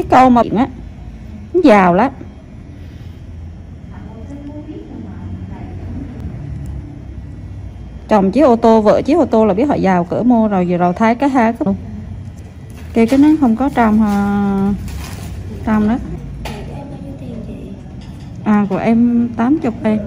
cái câu mà á, nó giàu lắm. Chồng chiếc ô tô, vợ chiếc ô tô là biết họ giàu cỡ mô rồi, giờ rồi thấy cái ha cái nó không có trong trong đó. À của em 80 em.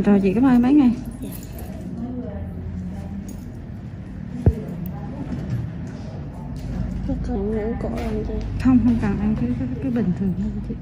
Rồi chị cảm ơn mấy ngày. Còn nắng cổ làm gì? Không cần ăn cái bình thường thôi chị.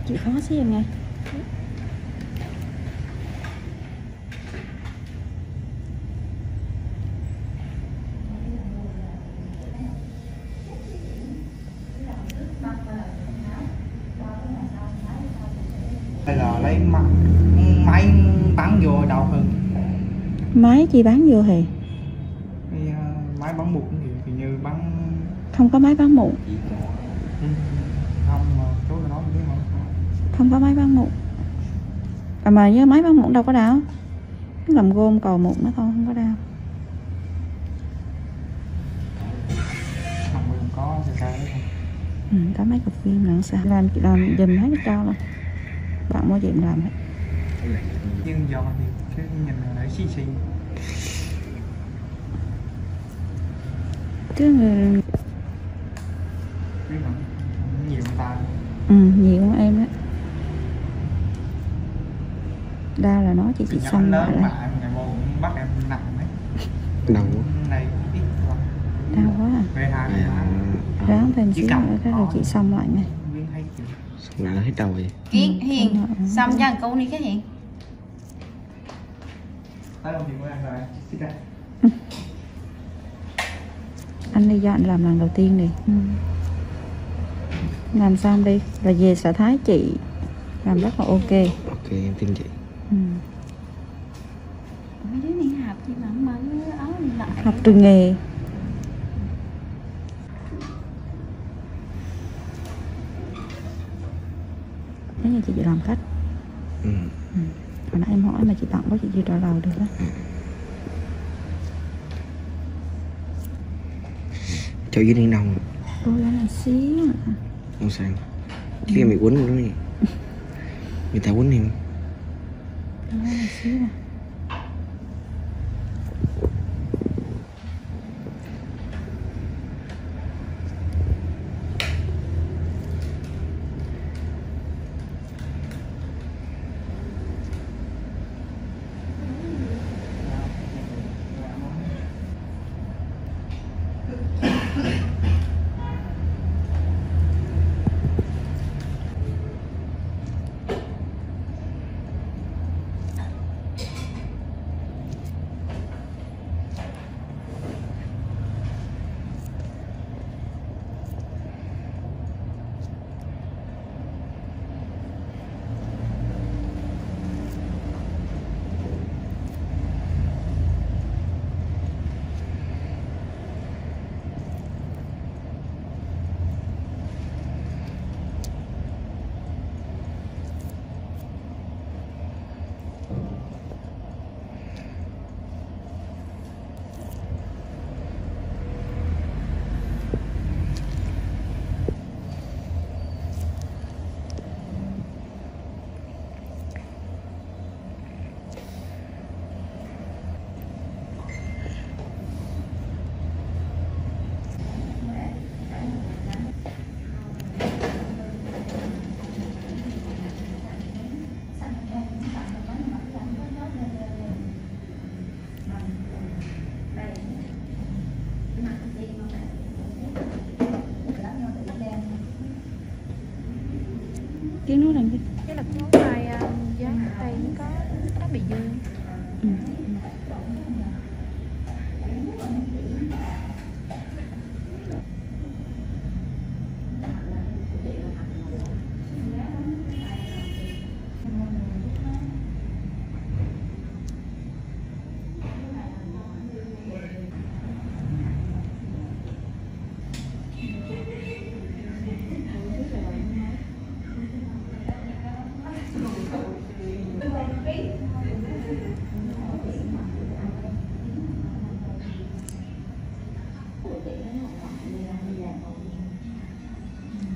Chị khó xíu nghe. Hay là lấy máy bắn vô đau hơn. Máy chị bán vô hề? Cái, máy bắn mụn thì như bắn không có máy bắn mụn. Không mà chú nói biết không? Không có máy bắn mụn. À mà với máy bắn mụn đâu có đau. Nó làm gôm cầu mụn nó thôi, không có đau. Không có cái không. Có mấy cục phim là sao làm dùm hết cho luôn. Bạn mua gì làm hết. Nhưng do thì cái nhìn là xì xì. Chứ người Biết không? Nhiều người ta. Nhiều con em đó. Đau là nói chị xong lại mà ngày mô cũng bắt em nặng đấy. Đau Này ít lắm. Đau quá à. Về hai Ráng thêm xíu nữa cái rồi chị xong lại ngay. xong lại hết đầu vậy. Kiến Hiền xong cho một câu đi cái Hiền. Tới đâu thì mới ăn rồi. Xích ra. Anh đi dọn làm lần đầu tiên đi. Làm xong đi và về xã thái chị làm rất là ok. Ok em tin chị. Mấy đứa này học gì mà mở áo lại. Học từ nghề. Thế là chị làm cách. Hồi nãy em hỏi mà chị tặng có chị chưa trả lời được đó. Cho dưới đi đâu? Tôi là này xíu mà. Không sao. Chứ em bị quấn rồi đó nhỉ. Người ta quấn em. Tôi là này xíu à.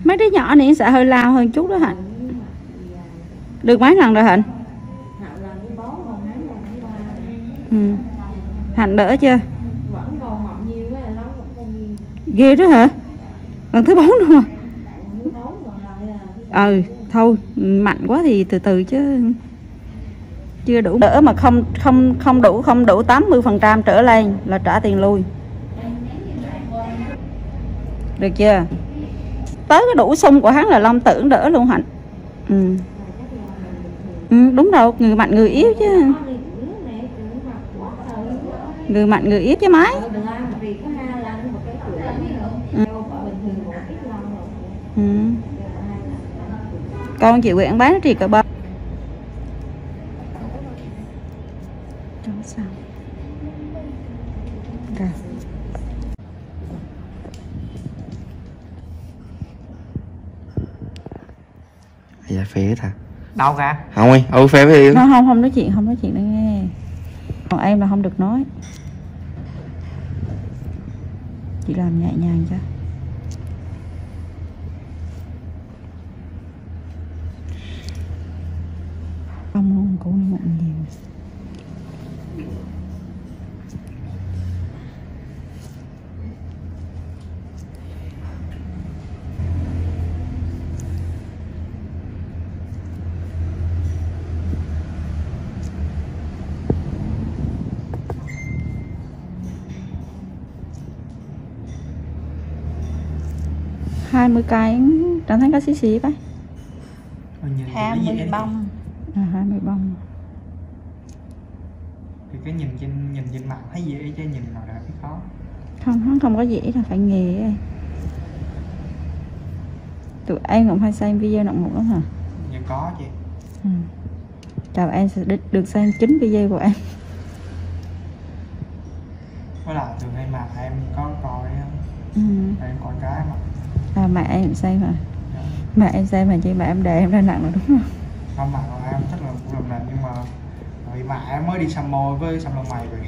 Mấy đứa nhỏ này sẽ hơi lao hơn chút đó Hạnh. Được mấy lần rồi Hạnh? Ừ. Hạnh đỡ chưa? Ghê đó hả? Lần thứ 4 luôn à? Ừ, thôi mạnh quá thì từ từ chứ chưa đủ. Đỡ mà không đủ 80% trở lên là trả tiền lui. Được chưa? Tới cái đủ sung của hắn là Long tưởng đỡ luôn Hạnh. Ừ. Ừ, đúng rồi, người mạnh người yếu chứ. Người mạnh người yếu chứ mấy. Ừ. Ừ. Con chị Nguyễn bán thì cỡ bao. Sao? Rồi. Dạ phê hả? Đâu ra? Không ơi, phê với Yến. Không nói chuyện đây nghe. Còn em là không được nói. Chị làm nhẹ nhàng cho. Không luôn, cô đi mụn nhiều. Hai mươi cái cảm thấy có xí xí vậy. 20 bông. 20 bông. Thì cái nhìn trên mặt thấy dễ chứ nhìn nào đã thấy khó. Không có dễ là phải nghề ấy. Tụi em cũng hay xem video nặng mụn lắm hả? Nhưng có chị. Ừ. Chào em sẽ được xem 9 video của em. Có là thường hay mà em có coi Ừ. em coi cái mà. Mẹ em xem hả? Dạ. Mẹ em xem mà chị mẹ em đè em ra nặng rồi đúng không? Không mà em chắc là cũng làm nền nhưng mà vì mà em mới đi xăm môi với xăm lông mày rồi.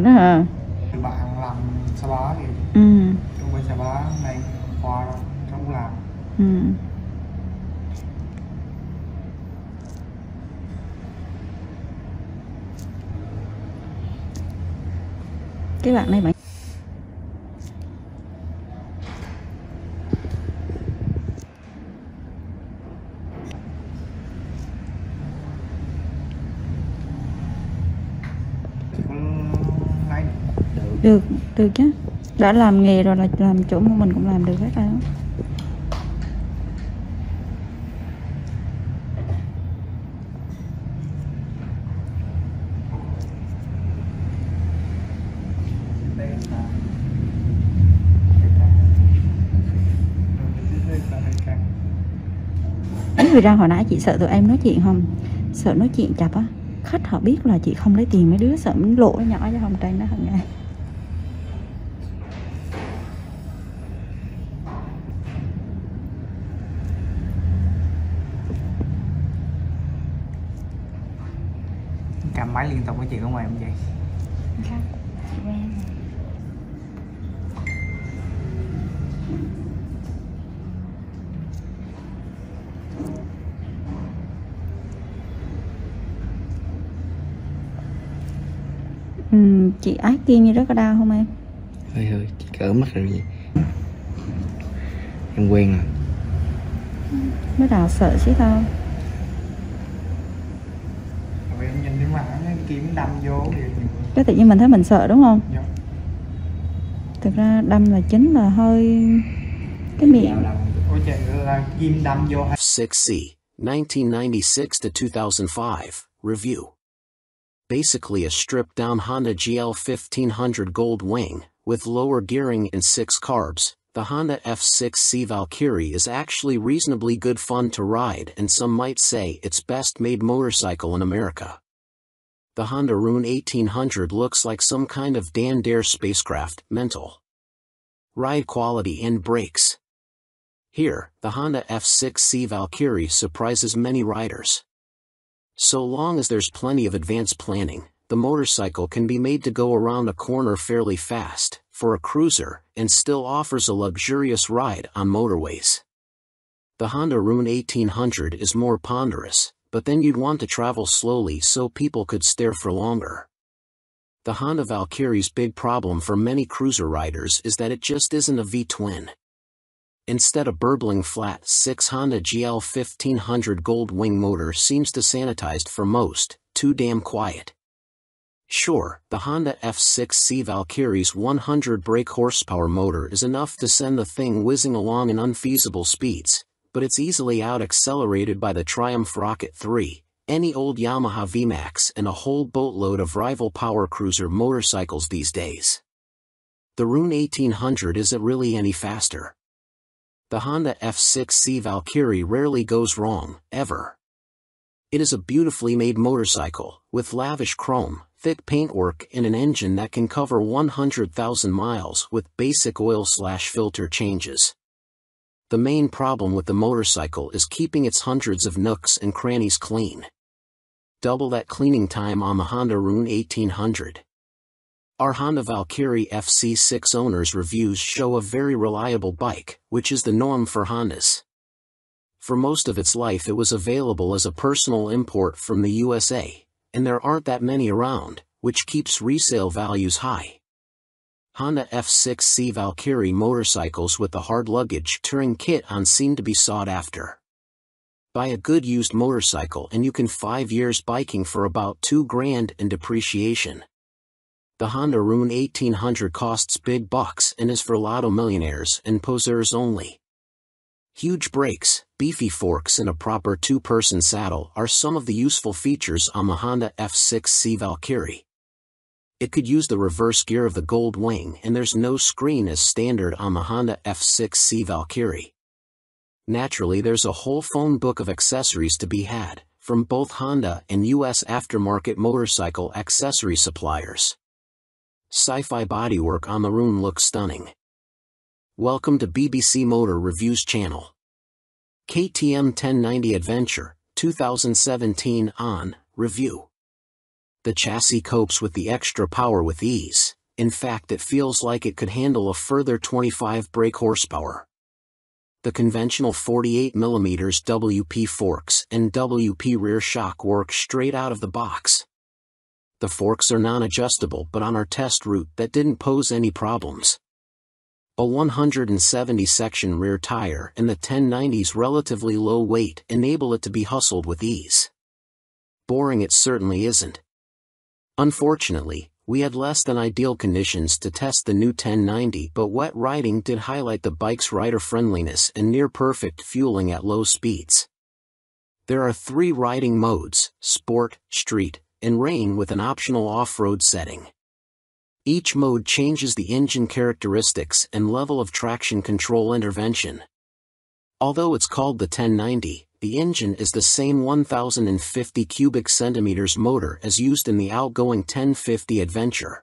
Đó hả? Thì bạn làm spa thì Ừ. trong bên spa này khoa nó cũng làm. Ừ. Cái bạn này bạn được chứ, đã làm nghề rồi là làm chỗ của mình cũng làm được hết rồi đó. Vì ra hồi nãy chị sợ tụi em nói chuyện không, sợ nói chuyện chập á, khách họ biết là chị không lấy tiền mấy đứa, sợ mình lộ nhỏ cho Hồng Tranh đó hằng ngày. Cầm máy liên tục cái chuyện của mày không vậy? Chị ái kiên như rất có đau không em? Hơi chị cỡ mắt rồi gì. Em quen rồi. Mới đầu sợ chứ thôi. Rồi em nhìn cái mặt nó kiếm đâm vô thì Cái tự nhiên mình thấy mình sợ đúng không? dạ. Thực ra đâm là chính là hơi cái miệng. Ôi trời là kim đâm vô. F6C, 1996 to 2005, review. Basically a stripped-down Honda GL 1500 Gold Wing, with lower gearing and 6 carbs. The Honda F6C Valkyrie is actually reasonably good fun to ride, and some might say it's best made motorcycle in America. The Honda Rune 1800 looks like some kind of Dan Dare spacecraft, mental. Ride quality and brakes. Here, the Honda F6C Valkyrie surprises many riders. So long as there's plenty of advanced planning, the motorcycle can be made to go around a corner fairly fast. for a cruiser and still offers a luxurious ride on motorways. The Honda Rune 1800 is more ponderous, but then you'd want to travel slowly so people could stare for longer. The Honda Valkyrie's big problem for many cruiser riders is that it just isn't a V-twin. Instead, a burbling flat 6 Honda GL 1500 Gold Wing motor seems to sanitized for most, too damn quiet. Sure, the Honda F6C Valkyrie's 100 brake horsepower motor is enough to send the thing whizzing along in unfeasible speeds, but it's easily out-accelerated by the Triumph Rocket 3, any old Yamaha VMAX and a whole boatload of rival power cruiser motorcycles these days. The Rune 1800 isn't really any faster. The Honda F6C Valkyrie rarely goes wrong, ever. It is a beautifully made motorcycle, with lavish chrome, thick paintwork and an engine that can cover 100,000 miles with basic oil/filter changes. The main problem with the motorcycle is keeping its hundreds of nooks and crannies clean. Double that cleaning time on the Honda Rune 1800. Our Honda Valkyrie FC6 owners' reviews show a very reliable bike, which is the norm for Hondas. For most of its life it was available as a personal import from the USA, and there aren't that many around, which keeps resale values high. Honda F6C Valkyrie motorcycles with the hard luggage touring kit on seem to be sought after. Buy a good used motorcycle and you can 5 years biking for about $2,000 in depreciation. The Honda Rune 1800 costs big bucks and is for lotto millionaires and poseurs only. Huge brakes, beefy forks and a proper two-person saddle are some of the useful features on the Honda F6C Valkyrie. It could use the reverse gear of the Gold Wing and there's no screen as standard on the Honda F6C Valkyrie. Naturally, there's a whole phone book of accessories to be had, from both Honda and US aftermarket motorcycle accessory suppliers. Sci-fi bodywork on the Rune looks stunning. Welcome to BBC Motor Reviews channel. KTM 1090 Adventure, 2017 on review. The chassis copes with the extra power with ease. In fact, it feels like it could handle a further 25 brake horsepower. The conventional 48mm WP forks and WP rear shock work straight out of the box. The forks are non-adjustable, but on our test route that didn't pose any problems. A 170 section rear tire and the 1090's relatively low weight enable it to be hustled with ease. Boring it certainly isn't. Unfortunately, we had less than ideal conditions to test the new 1090, but wet riding did highlight the bike's rider friendliness and near-perfect fueling at low speeds. There are 3 riding modes: Sport, Street, and Rain, with an optional off-road setting. Each mode changes the engine characteristics and level of traction control intervention. Although it's called the 1090, the engine is the same 1050 cubic centimeters motor as used in the outgoing 1050 Adventure.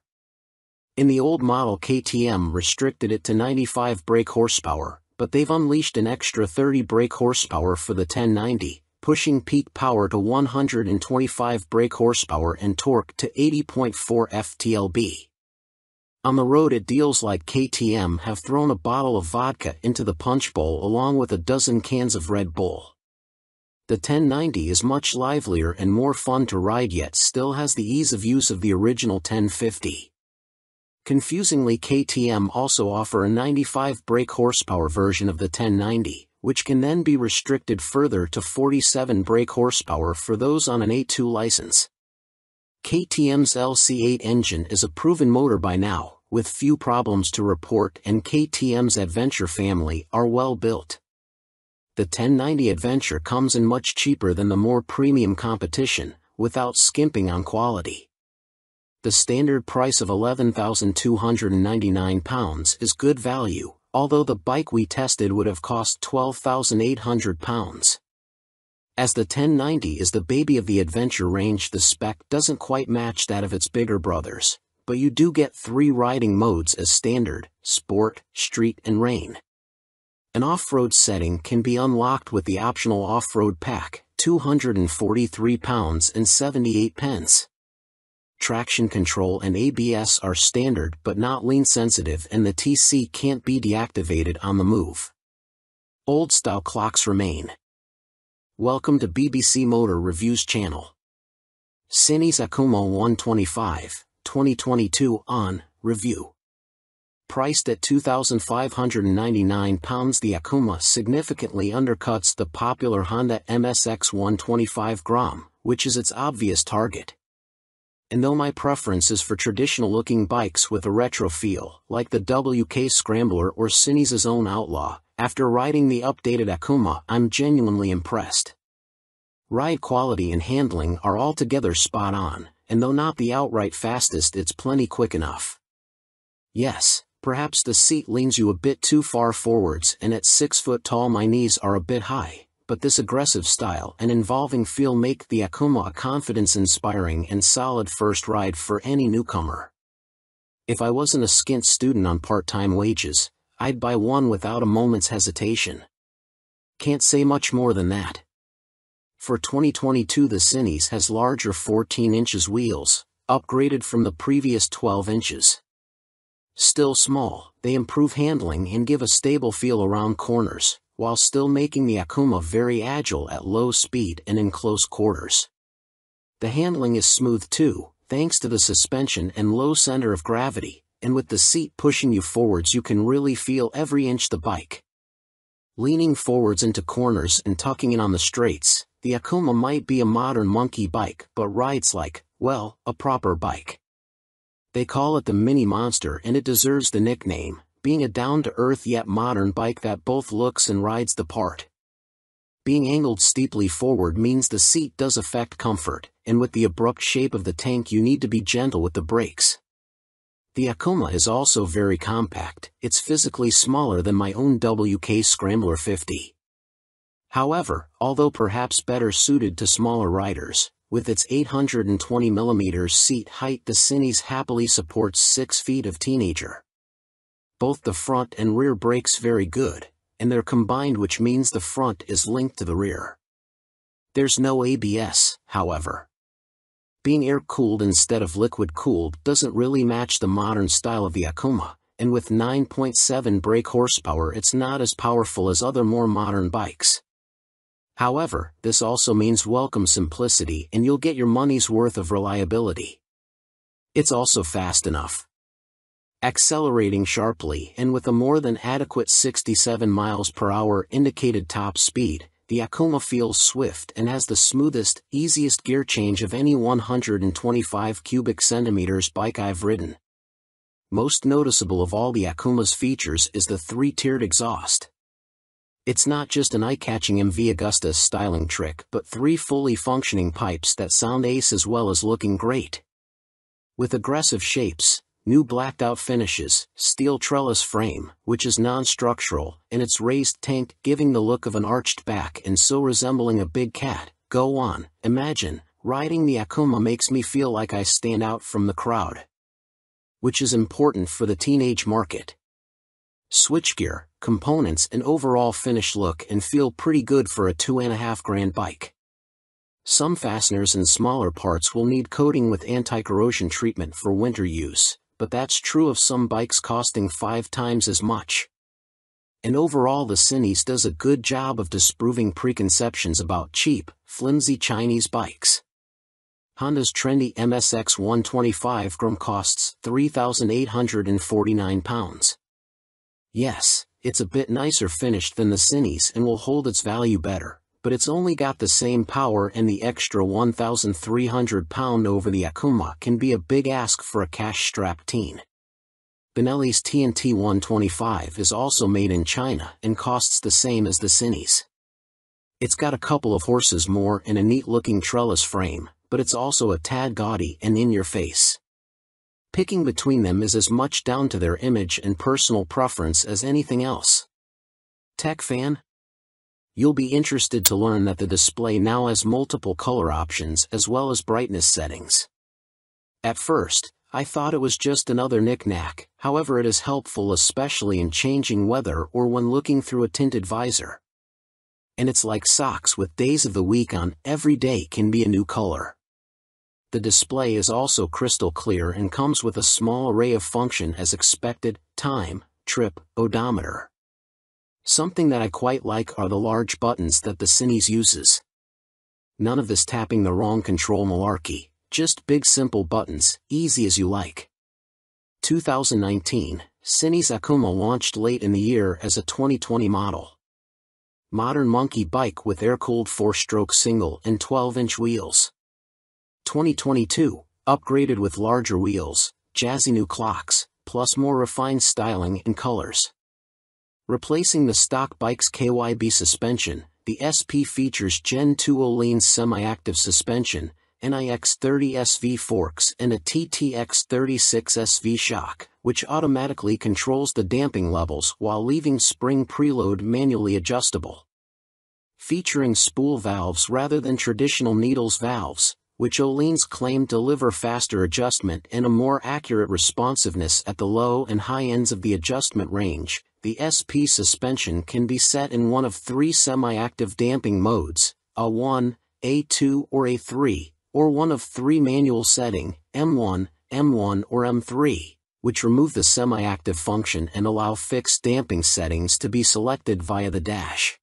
In the old model, KTM restricted it to 95 brake horsepower, but they've unleashed an extra 30 brake horsepower for the 1090, pushing peak power to 125 brake horsepower and torque to 80.4 ft-lb. On the road, it deals like KTM have thrown a bottle of vodka into the punch bowl along with a dozen cans of Red Bull. The 1090 is much livelier and more fun to ride, yet still has the ease of use of the original 1050. Confusingly, KTM also offer a 95 brake horsepower version of the 1090, which can then be restricted further to 47 brake horsepower for those on an A2 license. KTM's LC8 engine is a proven motor by now, with few problems to report, and KTM's Adventure family are well built. The 1090 Adventure comes in much cheaper than the more premium competition, without skimping on quality. The standard price of £11,299 is good value, although the bike we tested would have cost £12,800. As the 1090 is the baby of the Adventure range, the spec doesn't quite match that of its bigger brothers, but you do get 3 riding modes as standard: Sport, Street and Rain. An off-road setting can be unlocked with the optional off-road pack, £243.78. traction control and ABS are standard but not lean sensitive, and the TC can't be deactivated on the move. Old-style clocks remain. Welcome to BBC Motor Reviews channel. Cines Akuma 125, 2022 on review. Priced at £2,599, the Akuma significantly undercuts the popular Honda MSX 125 Grom, which is its obvious target. And though my preference is for traditional-looking bikes with a retro feel, like the WK Scrambler or Cines' own Outlaw, after riding the updated Akuma, I'm genuinely impressed. Ride quality and handling are altogether spot on, and though not the outright fastest, it's plenty quick enough. Yes, perhaps the seat leans you a bit too far forwards, and at 6 foot tall my knees are a bit high, but this aggressive style and involving feel make the Akuma a confidence-inspiring and solid first ride for any newcomer. If I wasn't a skint student on part-time wages, I'd buy one without a moment's hesitation. Can't say much more than that. For 2022, the Cines has larger 14 inches wheels, upgraded from the previous 12 inches. Still small, they improve handling and give a stable feel around corners, while still making the Akuma very agile at low speed and in close quarters. The handling is smooth too, thanks to the suspension and low center of gravity, and with the seat pushing you forwards you can really feel every inch the bike. Leaning forwards into corners and tucking in on the straights, the Akuma might be a modern monkey bike but rides like, well, a proper bike. They call it the Mini Monster, and it deserves the nickname, being a down-to-earth yet modern bike that both looks and rides the part. Being angled steeply forward means the seat does affect comfort, and with the abrupt shape of the tank you need to be gentle with the brakes. The Akuma is also very compact, it's physically smaller than my own WK Scrambler 50. However, although perhaps better suited to smaller riders, with its 820mm seat height the Cines happily supports 6 feet of teenager. Both the front and rear brakes very good, and they're combined, which means the front is linked to the rear. There's no ABS, however. Being air-cooled instead of liquid-cooled doesn't really match the modern style of the Akuma, and with 9.7 brake horsepower it's not as powerful as other more modern bikes. However, this also means welcome simplicity, and you'll get your money's worth of reliability. It's also fast enough. Accelerating sharply and with a more than adequate 67 miles per hour indicated top speed, the Akuma feels swift and has the smoothest, easiest gear change of any 125 cubic centimeters bike I've ridden. Most noticeable of all the Akuma's features is the 3-tiered exhaust. It's not just an eye-catching MV Agusta styling trick, but 3 fully functioning pipes that sound ace as well as looking great. With aggressive shapes, new blacked-out finishes, steel trellis frame, which is non-structural, and its raised tank giving the look of an arched back and so resembling a big cat, go on, imagine, riding the Akuma makes me feel like I stand out from the crowd. Which is important for the teenage market. Switchgear, components and overall finish look and feel pretty good for a $2,500 bike. Some fasteners and smaller parts will need coating with anti-corrosion treatment for winter use, but that's true of some bikes costing 5 times as much. And overall the Cines does a good job of disproving preconceptions about cheap, flimsy Chinese bikes. Honda's trendy MSX 125 Grom costs £3,849. Yes, it's a bit nicer finished than the Cines and will hold its value better, but it's only got the same power, and the extra £1,300 over the Akuma can be a big ask for a cash-strapped teen. Benelli's TNT 125 is also made in China and costs the same as the Cines. It's got a couple of horses more and a neat-looking trellis frame, but it's also a tad gaudy and in your face. Picking between them is as much down to their image and personal preference as anything else. Tech fan? You'll be interested to learn that the display now has multiple color options as well as brightness settings. At first, I thought it was just another knick-knack, however it is helpful especially in changing weather or when looking through a tinted visor. And it's like socks with days of the week on, every day can be a new color. The display is also crystal clear and comes with a small array of function as expected: time, trip, odometer. Something that I quite like are the large buttons that the Cines uses. None of this tapping the wrong control malarkey, just big simple buttons, easy as you like. 2019, Cines Akuma launched late in the year as a 2020 model. Modern monkey bike with air-cooled 4-stroke single and 12-inch wheels. 2022, upgraded with larger wheels, jazzy new clocks, plus more refined styling and colors. Replacing the stock bike's KYB suspension, the SP features Gen 2 Öhlins semi-active suspension, NIX30 SV forks and a TTX36 SV shock, which automatically controls the damping levels while leaving spring preload manually adjustable. Featuring spool valves rather than traditional needles valves, which Öhlins claim deliver faster adjustment and a more accurate responsiveness at the low and high ends of the adjustment range, the SP suspension can be set in one of 3 semi-active damping modes, A1, A2 or A3, or one of 3 manual setting, M1, M1 or M3, which remove the semi-active function and allow fixed damping settings to be selected via the dash.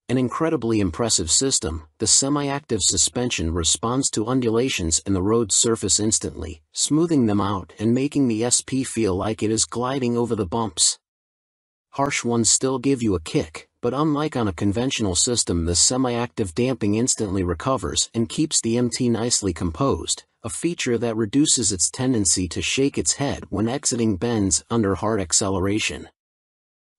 An incredibly impressive system, the semi-active suspension responds to undulations in the road surface instantly, smoothing them out and making the SP feel like it is gliding over the bumps. Harsh ones still give you a kick, but unlike on a conventional system, the semi-active damping instantly recovers and keeps the MT nicely composed, a feature that reduces its tendency to shake its head when exiting bends under hard acceleration.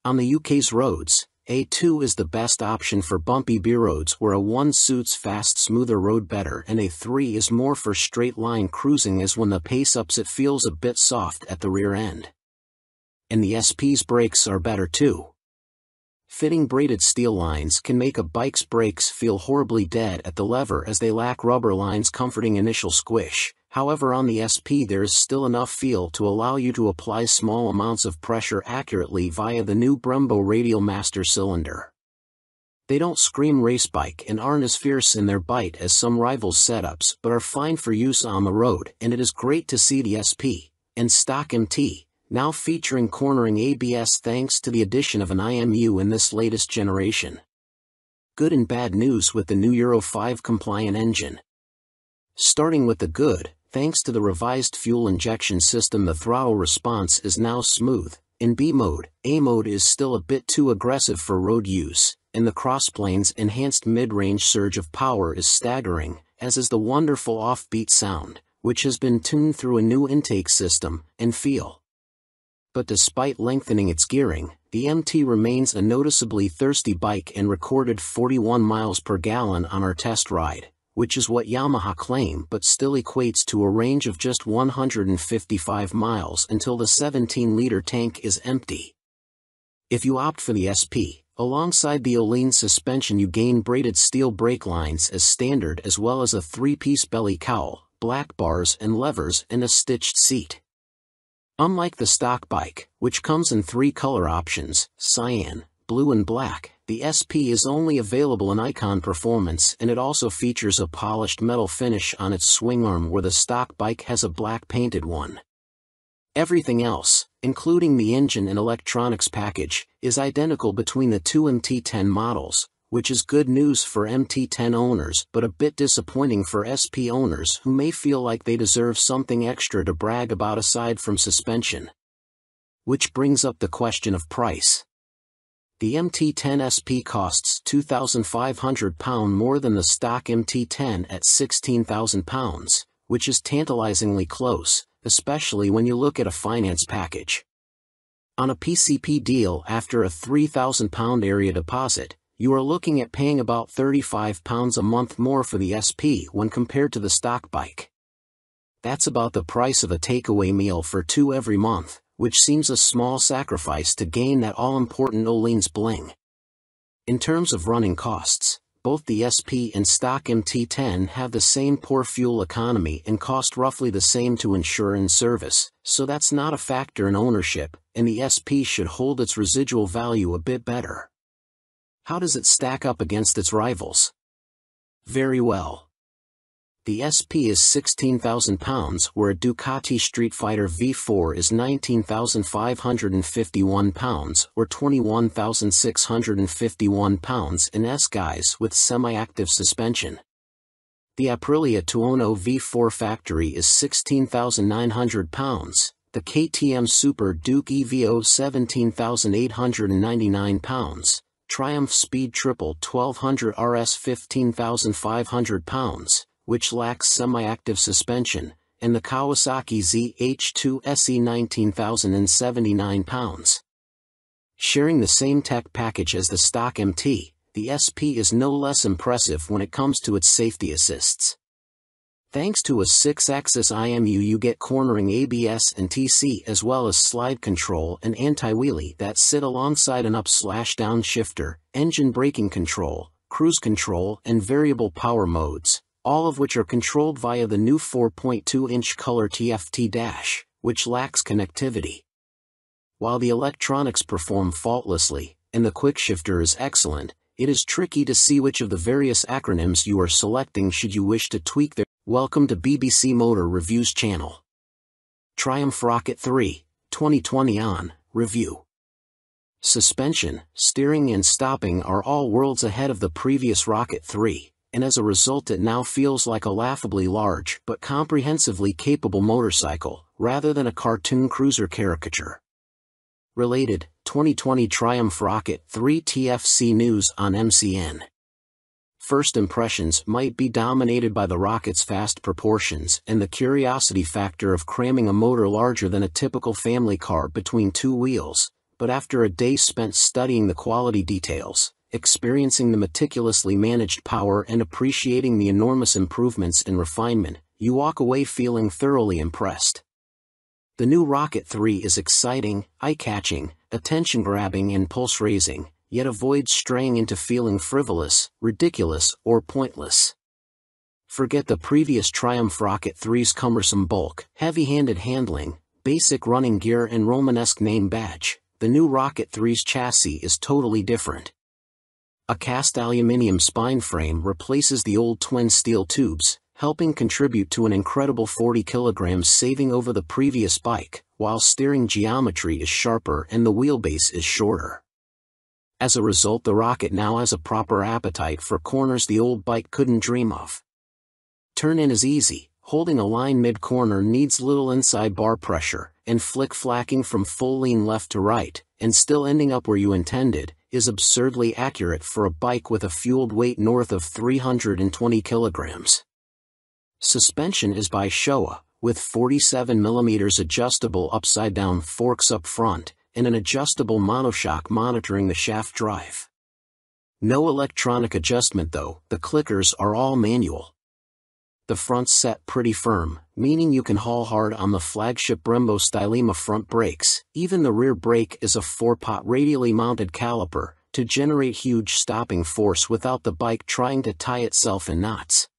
On the UK's roads, A2 is the best option for bumpy B roads where A1 suits fast, smoother road better, and A3 is more for straight-line cruising, as when the pace ups it feels a bit soft at the rear end. And the SP's brakes are better too. Fitting braided steel lines can make a bike's brakes feel horribly dead at the lever as they lack rubber lines comforting initial squish. However, on the SP there is still enough feel to allow you to apply small amounts of pressure accurately via the new Brembo Radial Master cylinder. They don't scream race bike and aren't as fierce in their bite as some rivals' setups, but are fine for use on the road, and it is great to see the SP and stock MT now featuring cornering ABS thanks to the addition of an IMU in this latest generation. Good and bad news with the new Euro 5 compliant engine. Starting with the good, thanks to the revised fuel injection system, the throttle response is now smooth. In B mode, A mode is still a bit too aggressive for road use, and the crossplane's enhanced mid-range surge of power is staggering, as is the wonderful offbeat sound, which has been tuned through a new intake system and feel. But despite lengthening its gearing, the MT remains a noticeably thirsty bike and recorded 41 miles per gallon on our test ride, which is what Yamaha claim, but still equates to a range of just 155 miles until the 17-liter tank is empty. If you opt for the SP, alongside the Öhlins suspension you gain braided steel brake lines as standard, as well as a 3-piece belly cowl, black bars and levers, and a stitched seat. Unlike the stock bike, which comes in 3 color options, cyan, blue and black, the SP is only available in Icon Performance, and it also features a polished metal finish on its swing arm where the stock bike has a black painted one. Everything else, including the engine and electronics package, is identical between the 2 MT10 models, which is good news for MT10 owners but a bit disappointing for SP owners who may feel like they deserve something extra to brag about aside from suspension. Which brings up the question of price. The MT10 SP costs £2,500 more than the stock MT10 at £16,000, which is tantalizingly close, especially when you look at a finance package. On a PCP deal after a £3,000 area deposit, you are looking at paying about £35 a month more for the SP when compared to the stock bike. That's about the price of a takeaway meal for 2 every month, which seems a small sacrifice to gain that all-important Öhlins bling. In terms of running costs, both the SP and stock MT10 have the same poor fuel economy and cost roughly the same to insure and service, so that's not a factor in ownership, and the SP should hold its residual value a bit better. How does it stack up against its rivals? Very well. the SP is 16,000 pounds, where a Ducati Street Fighter V4 is 19,551 pounds or 21,651 pounds in S-Guise with semi-active suspension. The Aprilia Tuono V4 factory is 16,900 pounds, the KTM Super Duke EVO 17,899 pounds, Triumph Speed Triple 1200 RS 15,500 pounds, which lacks semi-active suspension, and the Kawasaki ZH2 SE 19,079 pounds. Sharing the same tech package as the stock MT, the SP is no less impressive when it comes to its safety assists. Thanks to a 6-axis IMU, you get cornering ABS and TC as well as slide control and anti-wheelie that sit alongside an up/down shifter, engine braking control, cruise control and variable power modes, all of which are controlled via the new 4.2-inch color TFT dash, which lacks connectivity. While the electronics perform faultlessly, and the quickshifter is excellent, it is tricky to see which of the various acronyms you are selecting should you wish to tweak their. Welcome to BBC Motor Reviews channel. Triumph Rocket 3, 2020 on review. Suspension, steering and stopping are all worlds ahead of the previous Rocket 3, and as a result it now feels like a laughably large but comprehensively capable motorcycle, rather than a cartoon cruiser caricature. Related, 2020 Triumph Rocket 3 TFC news on MCN. First impressions might be dominated by the rocket's vast proportions and the curiosity factor of cramming a motor larger than a typical family car between two wheels, but after a day spent studying the quality details, experiencing the meticulously managed power and appreciating the enormous improvements in refinement, you walk away feeling thoroughly impressed. The new Rocket 3 is exciting, eye-catching, attention-grabbing and pulse-raising, yet avoids straying into feeling frivolous, ridiculous, or pointless. Forget the previous Triumph Rocket 3's cumbersome bulk, heavy-handed handling, basic running gear and Romanesque name badge. The new Rocket 3's chassis is totally different. A cast aluminium spine frame replaces the old twin steel tubes, helping contribute to an incredible 40 kilograms saving over the previous bike, while steering geometry is sharper and the wheelbase is shorter. As a result, the Rocket now has a proper appetite for corners the old bike couldn't dream of. Turn-in is easy, holding a line mid-corner needs little inside bar pressure, and flick-flacking from full lean left to right, and still ending up where you intended, is absurdly accurate for a bike with a fueled weight north of 320 kilograms. Suspension is by Showa, with 47mm adjustable upside-down forks up front, and an adjustable monoshock monitoring the shaft drive. No electronic adjustment though, the clickers are all manual. The front's set pretty firm, meaning you can haul hard on the flagship Brembo Stylema front brakes. Even the rear brake is a 4-pot radially mounted caliper, to generate huge stopping force without the bike trying to tie itself in knots.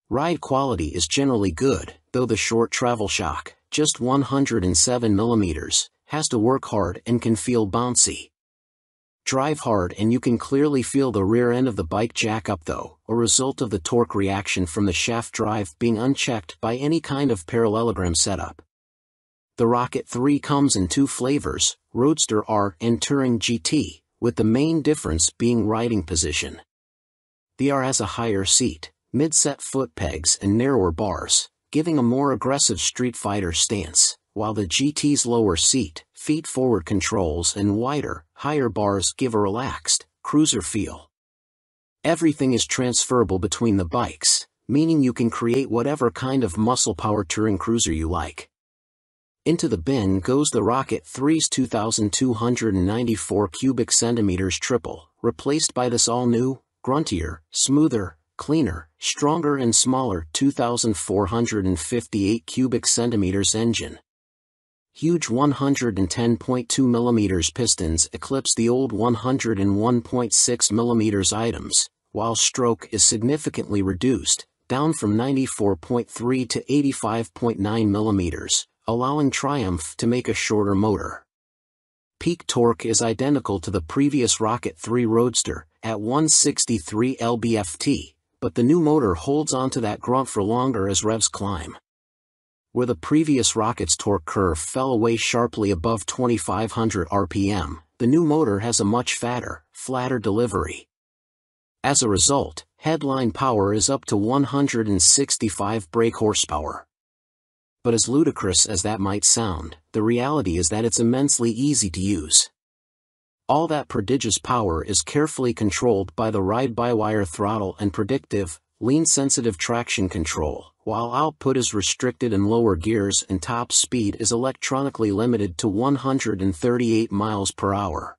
Ride quality is generally good, though the short travel shock, just 107mm, has to work hard and can feel bouncy. Drive hard and you can clearly feel the rear end of the bike jack up though, a result of the torque reaction from the shaft drive being unchecked by any kind of parallelogram setup. The Rocket 3 comes in two flavors, Roadster R and Touring GT, with the main difference being riding position. The R has a higher seat, mid-set foot pegs and narrower bars, giving a more aggressive Street Fighter stance, while the GT's lower seat, feet-forward controls and wider, higher bars give a relaxed, cruiser feel. Everything is transferable between the bikes, meaning you can create whatever kind of muscle power touring cruiser you like. Into the bin goes the Rocket 3's 2,294 cubic centimeters triple, replaced by this all-new, gruntier, smoother, cleaner, stronger and smaller 2,458 cubic centimeters engine. Huge 110.2mm pistons eclipse the old 101.6mm items, while stroke is significantly reduced, down from 94.3 to 85.9mm, allowing Triumph to make a shorter motor. Peak torque is identical to the previous Rocket 3 Roadster, at 163 lb-ft, but the new motor holds onto that grunt for longer as revs climb. Where the previous rocket's torque curve fell away sharply above 2500 RPM, the new motor has a much fatter, flatter delivery. As a result, headline power is up to 165 brake horsepower. But as ludicrous as that might sound, the reality is that it's immensely easy to use. All that prodigious power is carefully controlled by the ride-by-wire throttle and predictive, lean-sensitive traction control, while output is restricted in lower gears and top speed is electronically limited to 138 miles per hour.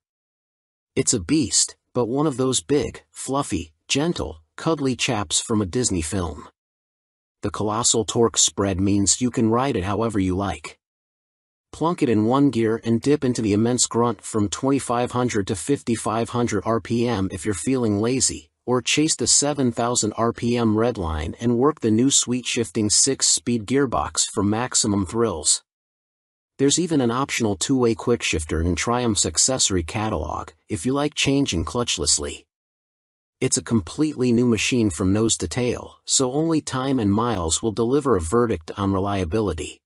It's a beast, but one of those big, fluffy, gentle, cuddly chaps from a Disney film. The colossal torque spread means you can ride it however you like. Plunk it in one gear and dip into the immense grunt from 2500 to 5500 RPM if you're feeling lazy, or chase the 7000 RPM redline and work the new sweet-shifting 6-speed gearbox for maximum thrills. There's even an optional two-way quickshifter in Triumph's accessory catalog, if you like changing clutchlessly. It's a completely new machine from nose to tail, so only time and miles will deliver a verdict on reliability.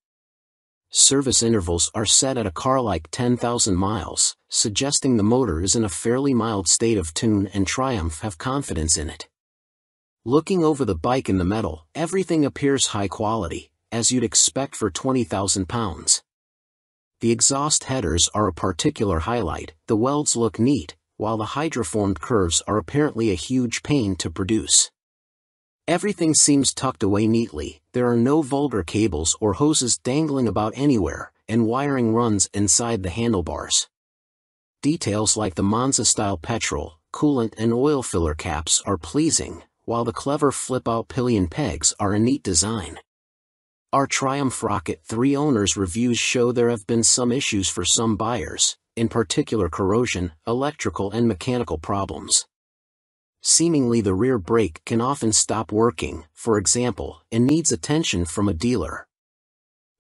Service intervals are set at a car like 10,000 miles, suggesting the motor is in a fairly mild state of tune and Triumph have confidence in it. Looking over the bike in the metal, everything appears high quality, as you'd expect for 20,000 pounds. The exhaust headers are a particular highlight, the welds look neat, while the hydroformed curves are apparently a huge pain to produce. Everything seems tucked away neatly, there are no vulgar cables or hoses dangling about anywhere, and wiring runs inside the handlebars. Details like the Monza-style petrol, coolant and oil filler caps are pleasing, while the clever flip-out pillion pegs are a neat design. Our Triumph Rocket 3 owners' reviews show there have been some issues for some buyers, in particular corrosion, electrical and mechanical problems. Seemingly the rear brake can often stop working, for example, and needs attention from a dealer.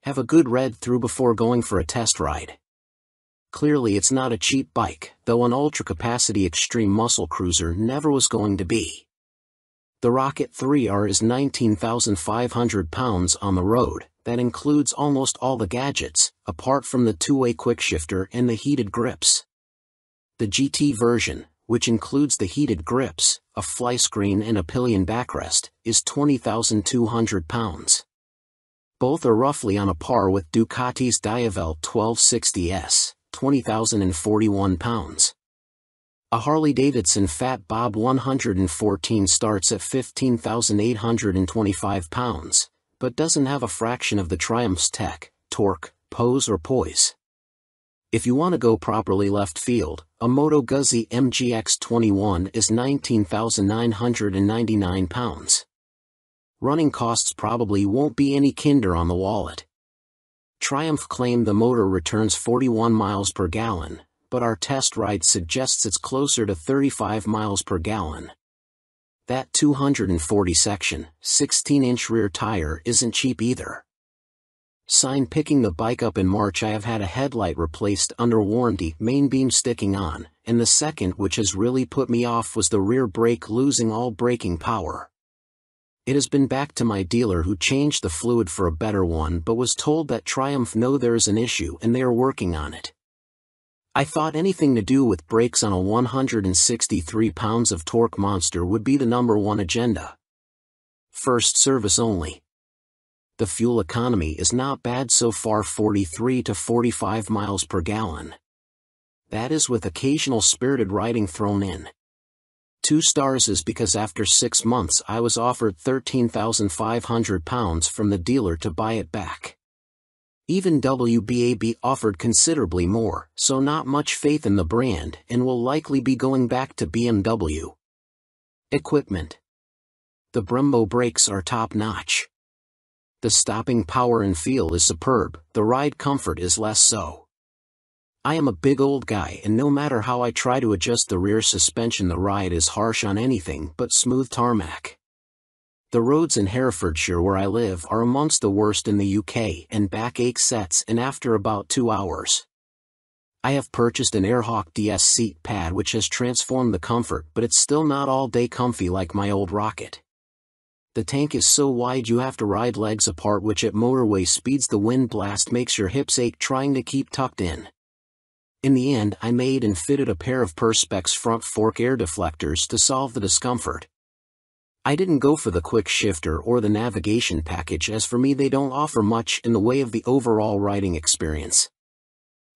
Have a good read through before going for a test ride. Clearly it's not a cheap bike, though an ultra-capacity extreme muscle cruiser never was going to be. The Rocket 3R is 19,500 pounds on the road, that includes almost all the gadgets, apart from the two-way quickshifter and the heated grips. The GT version, which includes the heated grips, a fly screen and a pillion backrest, is 20,200 pounds. Both are roughly on a par with Ducati's Diavel 1260S, 20,041 pounds. A Harley-Davidson Fat Bob 114 starts at 15,825 pounds, but doesn't have a fraction of the Triumph's tech, torque, pose or poise. If you want to go properly left field, a Moto Guzzi MGX21 is 19,999 pounds. Running costs probably won't be any kinder on the wallet. Triumph claimed the motor returns 41 miles per gallon, but our test ride suggests it's closer to 35 miles per gallon. That 240 section, 16-inch rear tire isn't cheap either. Picking the bike up in March, I have had a headlight replaced under warranty, main beam sticking on, and the second which has really put me off was the rear brake losing all braking power. It has been back to my dealer who changed the fluid for a better one but was told that Triumph know there is an issue and they are working on it. I thought anything to do with brakes on a 163 pounds of torque monster would be the #1 agenda. First service only. The fuel economy is not bad so far, 43 to 45 miles per gallon. That is with occasional spirited riding thrown in. 2 stars is because after 6 months I was offered 13,500 pounds from the dealer to buy it back. Even WBAB offered considerably more, so not much faith in the brand and will likely be going back to BMW. Equipment. The Brembo brakes are top-notch. The stopping power and feel is superb, the ride comfort is less so. I am a big old guy and no matter how I try to adjust the rear suspension, the ride is harsh on anything but smooth tarmac. The roads in Herefordshire where I live are amongst the worst in the UK and backache sets in after about 2 hours. I have purchased an Airhawk DS seat pad which has transformed the comfort, but it's still not all day comfy like my old Rocket. The tank is so wide you have to ride legs apart, which at motorway speeds the wind blast makes your hips ache trying to keep tucked in. In the end, I made and fitted a pair of Perspex front fork air deflectors to solve the discomfort. I didn't go for the quick shifter or the navigation package, as for me they don't offer much in the way of the overall riding experience.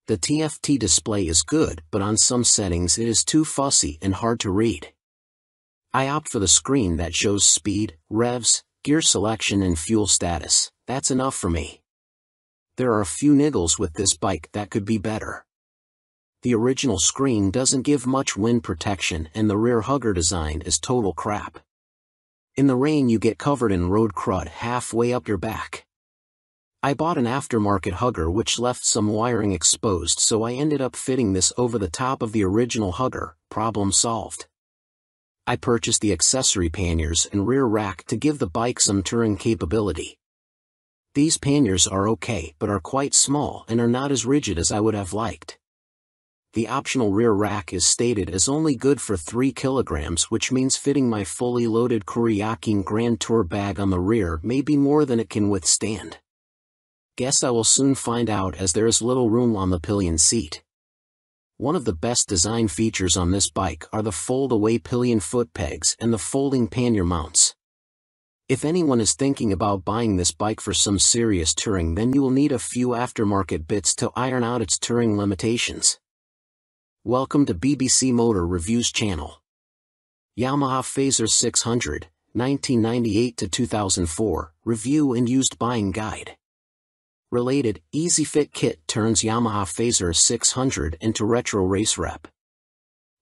The TFT display is good, but on some settings it is too fussy and hard to read. I opt for the screen that shows speed, revs, gear selection and fuel status. That's enough for me. There are a few niggles with this bike that could be better. The original screen doesn't give much wind protection and the rear hugger design is total crap. In the rain you get covered in road crud halfway up your back. I bought an aftermarket hugger which left some wiring exposed, so I ended up fitting this over the top of the original hugger. Problem solved. I purchased the accessory panniers and rear rack to give the bike some touring capability. These panniers are okay, but are quite small and are not as rigid as I would have liked. The optional rear rack is stated as only good for 3 kilograms, which means fitting my fully loaded Kuryakyn Grand Tour bag on the rear may be more than it can withstand. Guess I will soon find out, as there is little room on the pillion seat. One of the best design features on this bike are the fold-away pillion foot pegs and the folding pannier mounts. If anyone is thinking about buying this bike for some serious touring, then you will need a few aftermarket bits to iron out its touring limitations. Welcome to BBC Motor Reviews channel. Yamaha Fazer 600, 1998 to 2004, Review and Used Buying Guide. Related, Easy Fit Kit turns Yamaha Fazer 600 into retro race rep.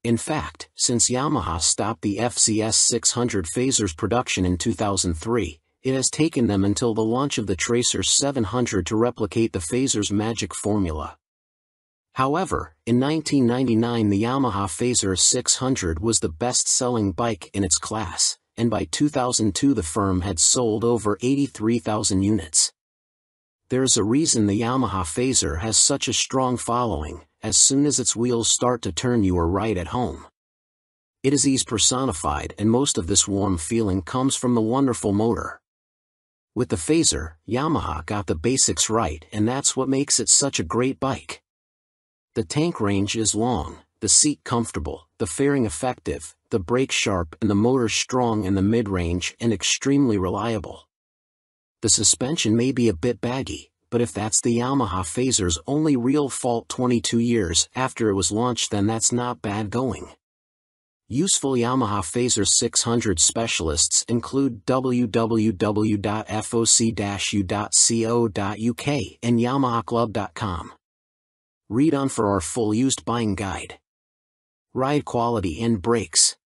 In fact, since Yamaha stopped the FZS 600 Fazer's production in 2003, it has taken them until the launch of the Tracer 700 to replicate the Fazer's magic formula. However, in 1999 the Yamaha Fazer 600 was the best-selling bike in its class, and by 2002 the firm had sold over 83,000 units. There's a reason the Yamaha Fazer has such a strong following. As soon as its wheels start to turn you are right at home. It is ease personified, and most of this warm feeling comes from the wonderful motor. With the Fazer, Yamaha got the basics right, and that's what makes it such a great bike. The tank range is long, the seat comfortable, the fairing effective, the brake sharp and the motor strong in the mid-range and extremely reliable. The suspension may be a bit baggy, but if that's the Yamaha Fazer's only real fault 22 years after it was launched, then that's not bad going. Useful Yamaha Fazer 600 specialists include www.foc-u.co.uk and YamahaClub.com. Read on for our full used buying guide. Ride quality and brakes.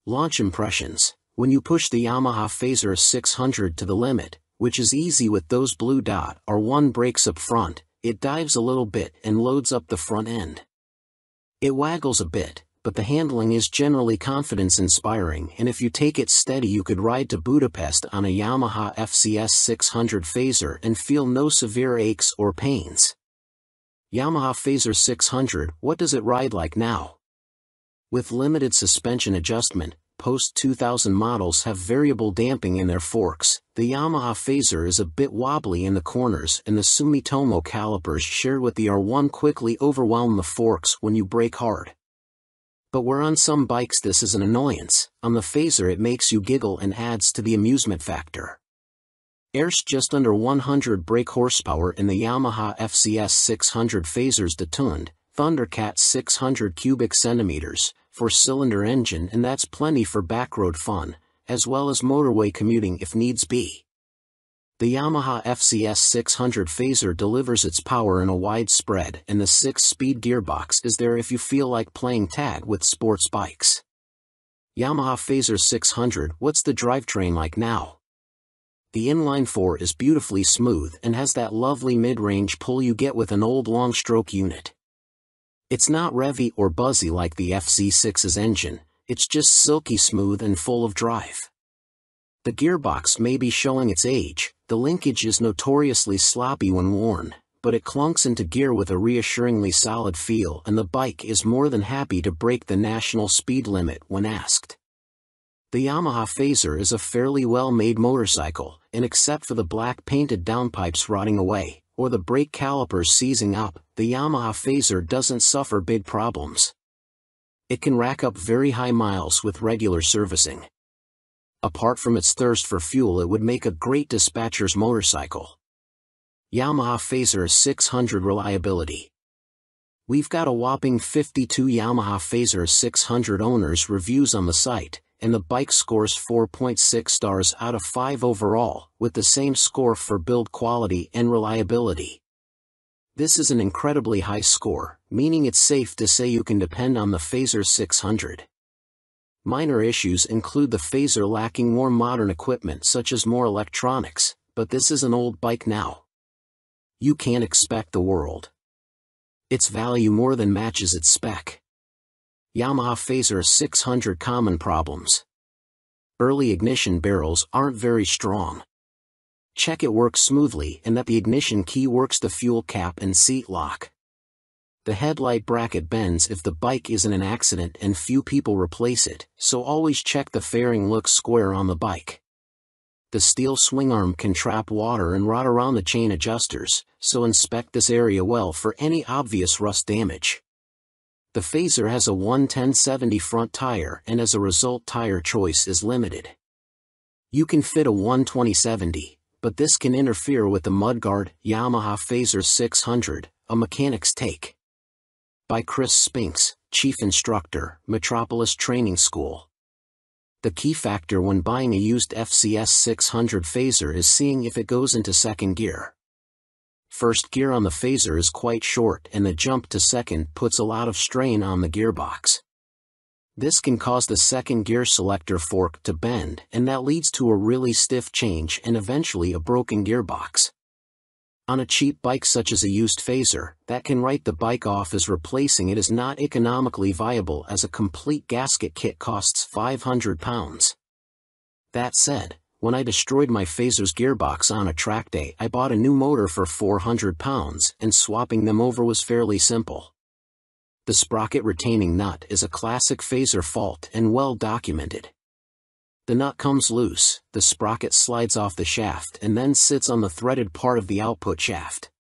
Launch impressions. When you push the Yamaha Fazer 600 to the limit, which is easy with those blue dot or one brakes up front, it dives a little bit and loads up the front end. It waggles a bit, but the handling is generally confidence-inspiring, and if you take it steady you could ride to Budapest on a Yamaha FZS 600 Fazer and feel no severe aches or pains. Yamaha Fazer 600, what does it ride like now? With limited suspension adjustment, post-2000 models have variable damping in their forks. The Yamaha Fazer is a bit wobbly in the corners, and the Sumitomo calipers shared with the R1 quickly overwhelm the forks when you brake hard. But where on some bikes this is an annoyance, on the Fazer it makes you giggle and adds to the amusement factor. There's just under 100 brake horsepower in the Yamaha FZS 600 Fazer's detuned Thundercat 600 cubic centimeters, 4-cylinder engine, and that's plenty for backroad fun, as well as motorway commuting if needs be. The Yamaha FZS 600 Fazer delivers its power in a wide spread, and the 6-speed gearbox is there if you feel like playing tag with sports bikes. Yamaha Fazer 600, what's the drivetrain like now? The inline-4 is beautifully smooth and has that lovely mid-range pull you get with an old long-stroke unit. It's not revvy or buzzy like the FZ6's engine, it's just silky smooth and full of drive. The gearbox may be showing its age, the linkage is notoriously sloppy when worn, but it clunks into gear with a reassuringly solid feel, and the bike is more than happy to break the national speed limit when asked. The Yamaha Phaser is a fairly well-made motorcycle, and except for the black painted downpipes rotting away, or the brake calipers seizing up, the Yamaha Phaser doesn't suffer big problems. It can rack up very high miles with regular servicing. Apart from its thirst for fuel, it would make a great dispatcher's motorcycle. Yamaha Phaser 600 reliability. We've got a whopping 52 Yamaha Phaser 600 owners reviews on the site, and the bike scores 4.6 stars out of 5 overall, with the same score for build quality and reliability. This is an incredibly high score, meaning it's safe to say you can depend on the Phaser 600. Minor issues include the Phaser lacking more modern equipment such as more electronics, but this is an old bike now. You can't expect the world. Its value more than matches its spec. Yamaha Phaser 600 common problems. Early ignition barrels aren't very strong. Check it works smoothly and that the ignition key works the fuel cap and seat lock. The headlight bracket bends if the bike is in an accident and few people replace it, so always check the fairing looks square on the bike. The steel swing arm can trap water and rot around the chain adjusters, so inspect this area well for any obvious rust damage. The Phaser has a 110/70 front tire, and as a result tire choice is limited. You can fit a 120/70, but this can interfere with the mudguard. Yamaha Phaser 600, a mechanic's take. By Chris Spinks, Chief Instructor, Metropolis Training School. The key factor when buying a used FCS 600 Phaser is seeing if it goes into second gear. First gear on the Phaser is quite short, and the jump to second puts a lot of strain on the gearbox. This can cause the second gear selector fork to bend, and that leads to a really stiff change and eventually a broken gearbox. On a cheap bike such as a used Phaser, that can write the bike off as replacing it is not economically viable, as a complete gasket kit costs £500. That said, when I destroyed my Phaser's gearbox on a track day, I bought a new motor for £400, and swapping them over was fairly simple. The sprocket retaining nut is a classic Phaser fault and well documented. The nut comes loose, the sprocket slides off the shaft and then sits on the threaded part of the output shaft.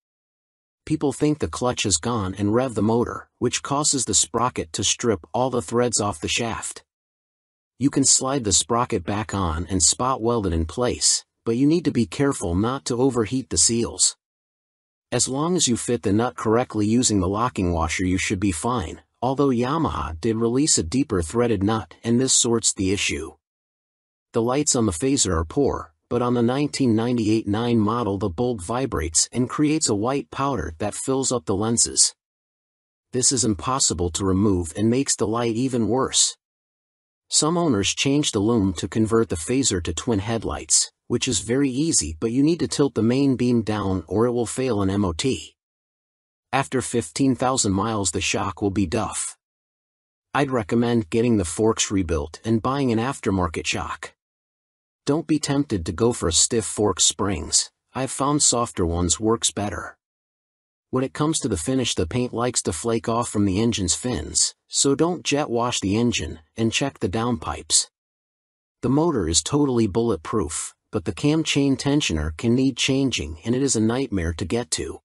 People think the clutch is gone and rev the motor, which causes the sprocket to strip all the threads off the shaft. You can slide the sprocket back on and spot weld it in place, but you need to be careful not to overheat the seals. As long as you fit the nut correctly using the locking washer, you should be fine, although Yamaha did release a deeper threaded nut and this sorts the issue. The lights on the Phaser are poor, but on the 1998 9 model the bulb vibrates and creates a white powder that fills up the lenses. This is impossible to remove and makes the light even worse. Some owners changed the lume to convert the Phaser to twin headlights, which is very easy, but you need to tilt the main beam down or it will fail an MOT. After 15,000 miles the shock will be duff. I'd recommend getting the forks rebuilt and buying an aftermarket shock. Don't be tempted to go for a stiff fork springs. I've found softer ones works better. When it comes to the finish, the paint likes to flake off from the engine's fins, so don't jet wash the engine, and check the downpipes. The motor is totally bulletproof, but the cam chain tensioner can need changing and it is a nightmare to get to.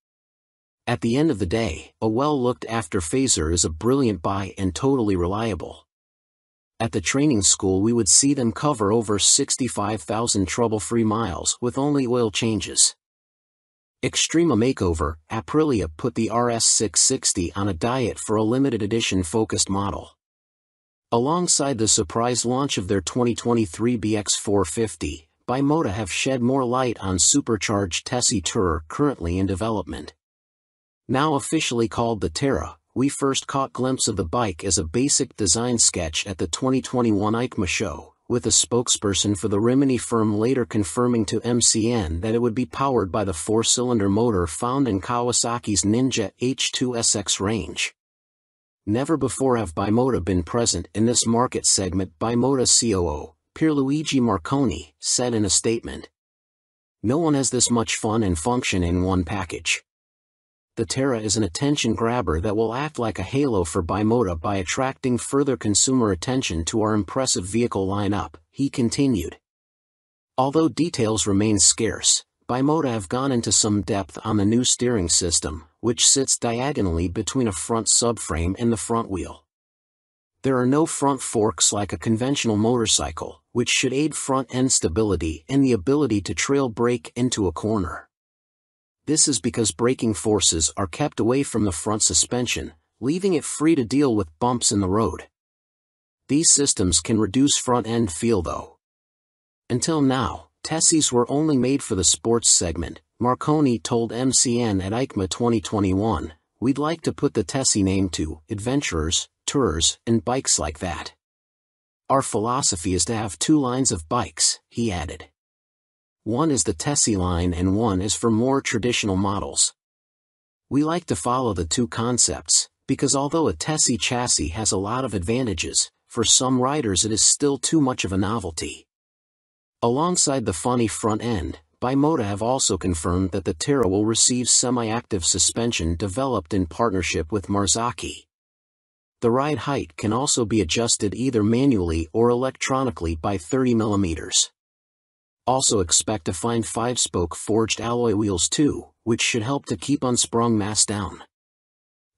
At the end of the day, a well-looked-after Phaser is a brilliant buy and totally reliable. At the training school we would see them cover over 65,000 trouble-free miles with only oil changes. Extrema Makeover, Aprilia put the RS660 on a diet for a limited edition focused model. Alongside the surprise launch of their 2023 BX450, Bimota have shed more light on supercharged Tessie Tourer currently in development. Now officially called the Terra, we first caught glimpse of the bike as a basic design sketch at the 2021 EICMA show, with a spokesperson for the Rimini firm later confirming to MCN that it would be powered by the 4-cylinder motor found in Kawasaki's Ninja H2SX range. Never before have Bimota been present in this market segment, Bimota COO, Pierluigi Marconi, said in a statement. No one has this much fun and function in one package. The Terra is an attention grabber that will act like a halo for Bimota by attracting further consumer attention to our impressive vehicle lineup, he continued. Although details remain scarce, Bimota have gone into some depth on the new steering system, which sits diagonally between a front subframe and the front wheel. There are no front forks like a conventional motorcycle, which should aid front-end stability and the ability to trail brake into a corner. This is because braking forces are kept away from the front suspension, leaving it free to deal with bumps in the road. These systems can reduce front-end feel though. Until now, Tessies were only made for the sports segment. Marconi told MCN at EICMA 2021, "We'd like to put the Tessie name to adventurers, tours, and bikes like that. Our philosophy is to have two lines of bikes," he added. One is the Tessie line and one is for more traditional models. We like to follow the two concepts, because although a Tessie chassis has a lot of advantages, for some riders it is still too much of a novelty. Alongside the funny front end, Bimota have also confirmed that the Terra will receive semi-active suspension developed in partnership with Marzocchi. The ride height can also be adjusted either manually or electronically by 30 mm. Also expect to find 5-spoke forged alloy wheels too, which should help to keep unsprung mass down.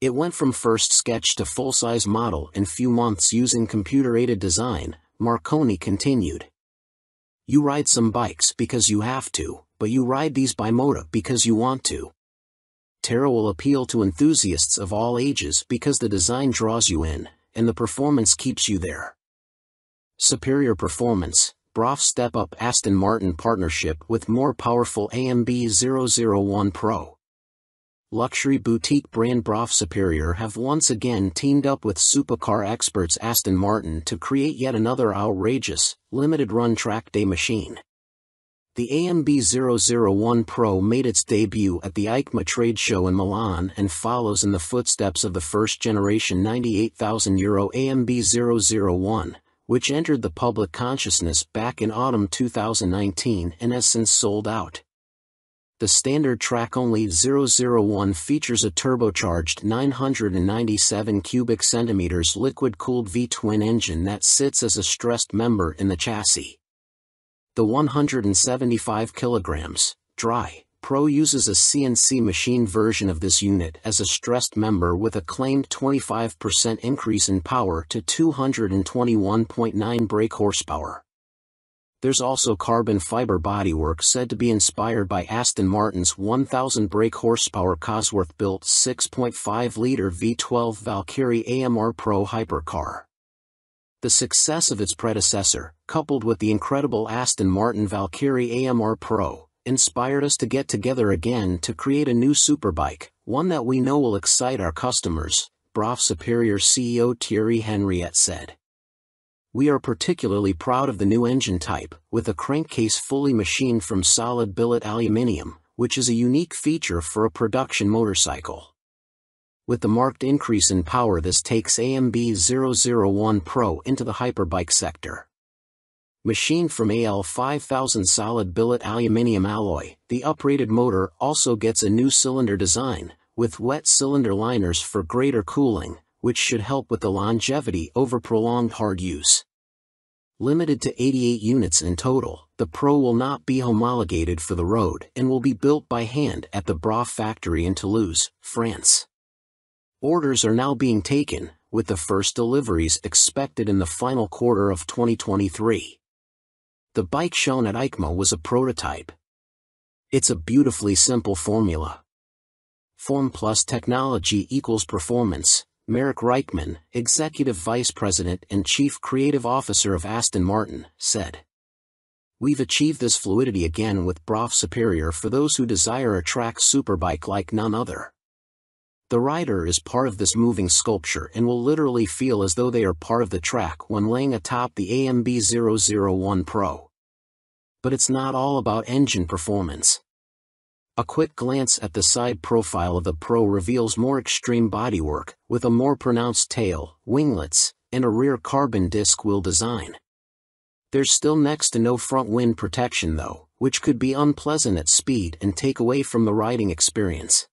It went from first sketch to full-size model in few months using computer-aided design, Marconi continued. You ride some bikes because you have to, but you ride these Bimota because you want to. Terra will appeal to enthusiasts of all ages because the design draws you in, and the performance keeps you there. Superior performance, BROF Step Up Aston Martin partnership with more powerful AMB 001 Pro. Luxury boutique brand BROF Superior have once again teamed up with supercar experts Aston Martin to create yet another outrageous, limited-run track day machine. The AMB 001 Pro made its debut at the EICMA trade show in Milan and follows in the footsteps of the first-generation €98,000 AMB 001, which entered the public consciousness back in autumn 2019 and has since sold out. The standard track-only 001 features a turbocharged 997 cubic centimeters liquid-cooled V-twin engine that sits as a stressed member in the chassis. The 175 kilograms, dry, Pro uses a CNC machine version of this unit as a stressed member with a claimed 25% increase in power to 221.9 brake horsepower. There's also carbon fiber bodywork said to be inspired by Aston Martin's 1,000 brake horsepower Cosworth-built 6.5-liter V12 Valkyrie AMR Pro hypercar. The success of its predecessor, coupled with the incredible Aston Martin Valkyrie AMR Pro, inspired us to get together again to create a new superbike, one that we know will excite our customers, BROF Superior CEO Thierry Henriette said. We are particularly proud of the new engine type, with a crankcase fully machined from solid billet aluminium, which is a unique feature for a production motorcycle. With the marked increase in power, this takes AMB 001 Pro into the hyperbike sector. Machined from AL 5000 solid billet aluminium alloy, the uprated motor also gets a new cylinder design, with wet cylinder liners for greater cooling, which should help with the longevity over prolonged hard use. Limited to 88 units in total, the Pro will not be homologated for the road and will be built by hand at the BROF factory in Toulouse, France. Orders are now being taken, with the first deliveries expected in the final quarter of 2023. The bike shown at EICMA was a prototype. It's a beautifully simple formula. Form plus technology equals performance, Marek Reichman, Executive Vice President and Chief Creative Officer of Aston Martin, said. We've achieved this fluidity again with BROF Superior for those who desire a track superbike like none other. The rider is part of this moving sculpture and will literally feel as though they are part of the track when laying atop the AMB 001 Pro. But it's not all about engine performance. A quick glance at the side profile of the Pro reveals more extreme bodywork, with a more pronounced tail, winglets, and a rear carbon disc wheel design. There's still next to no front wind protection though, which could be unpleasant at speed and take away from the riding experience.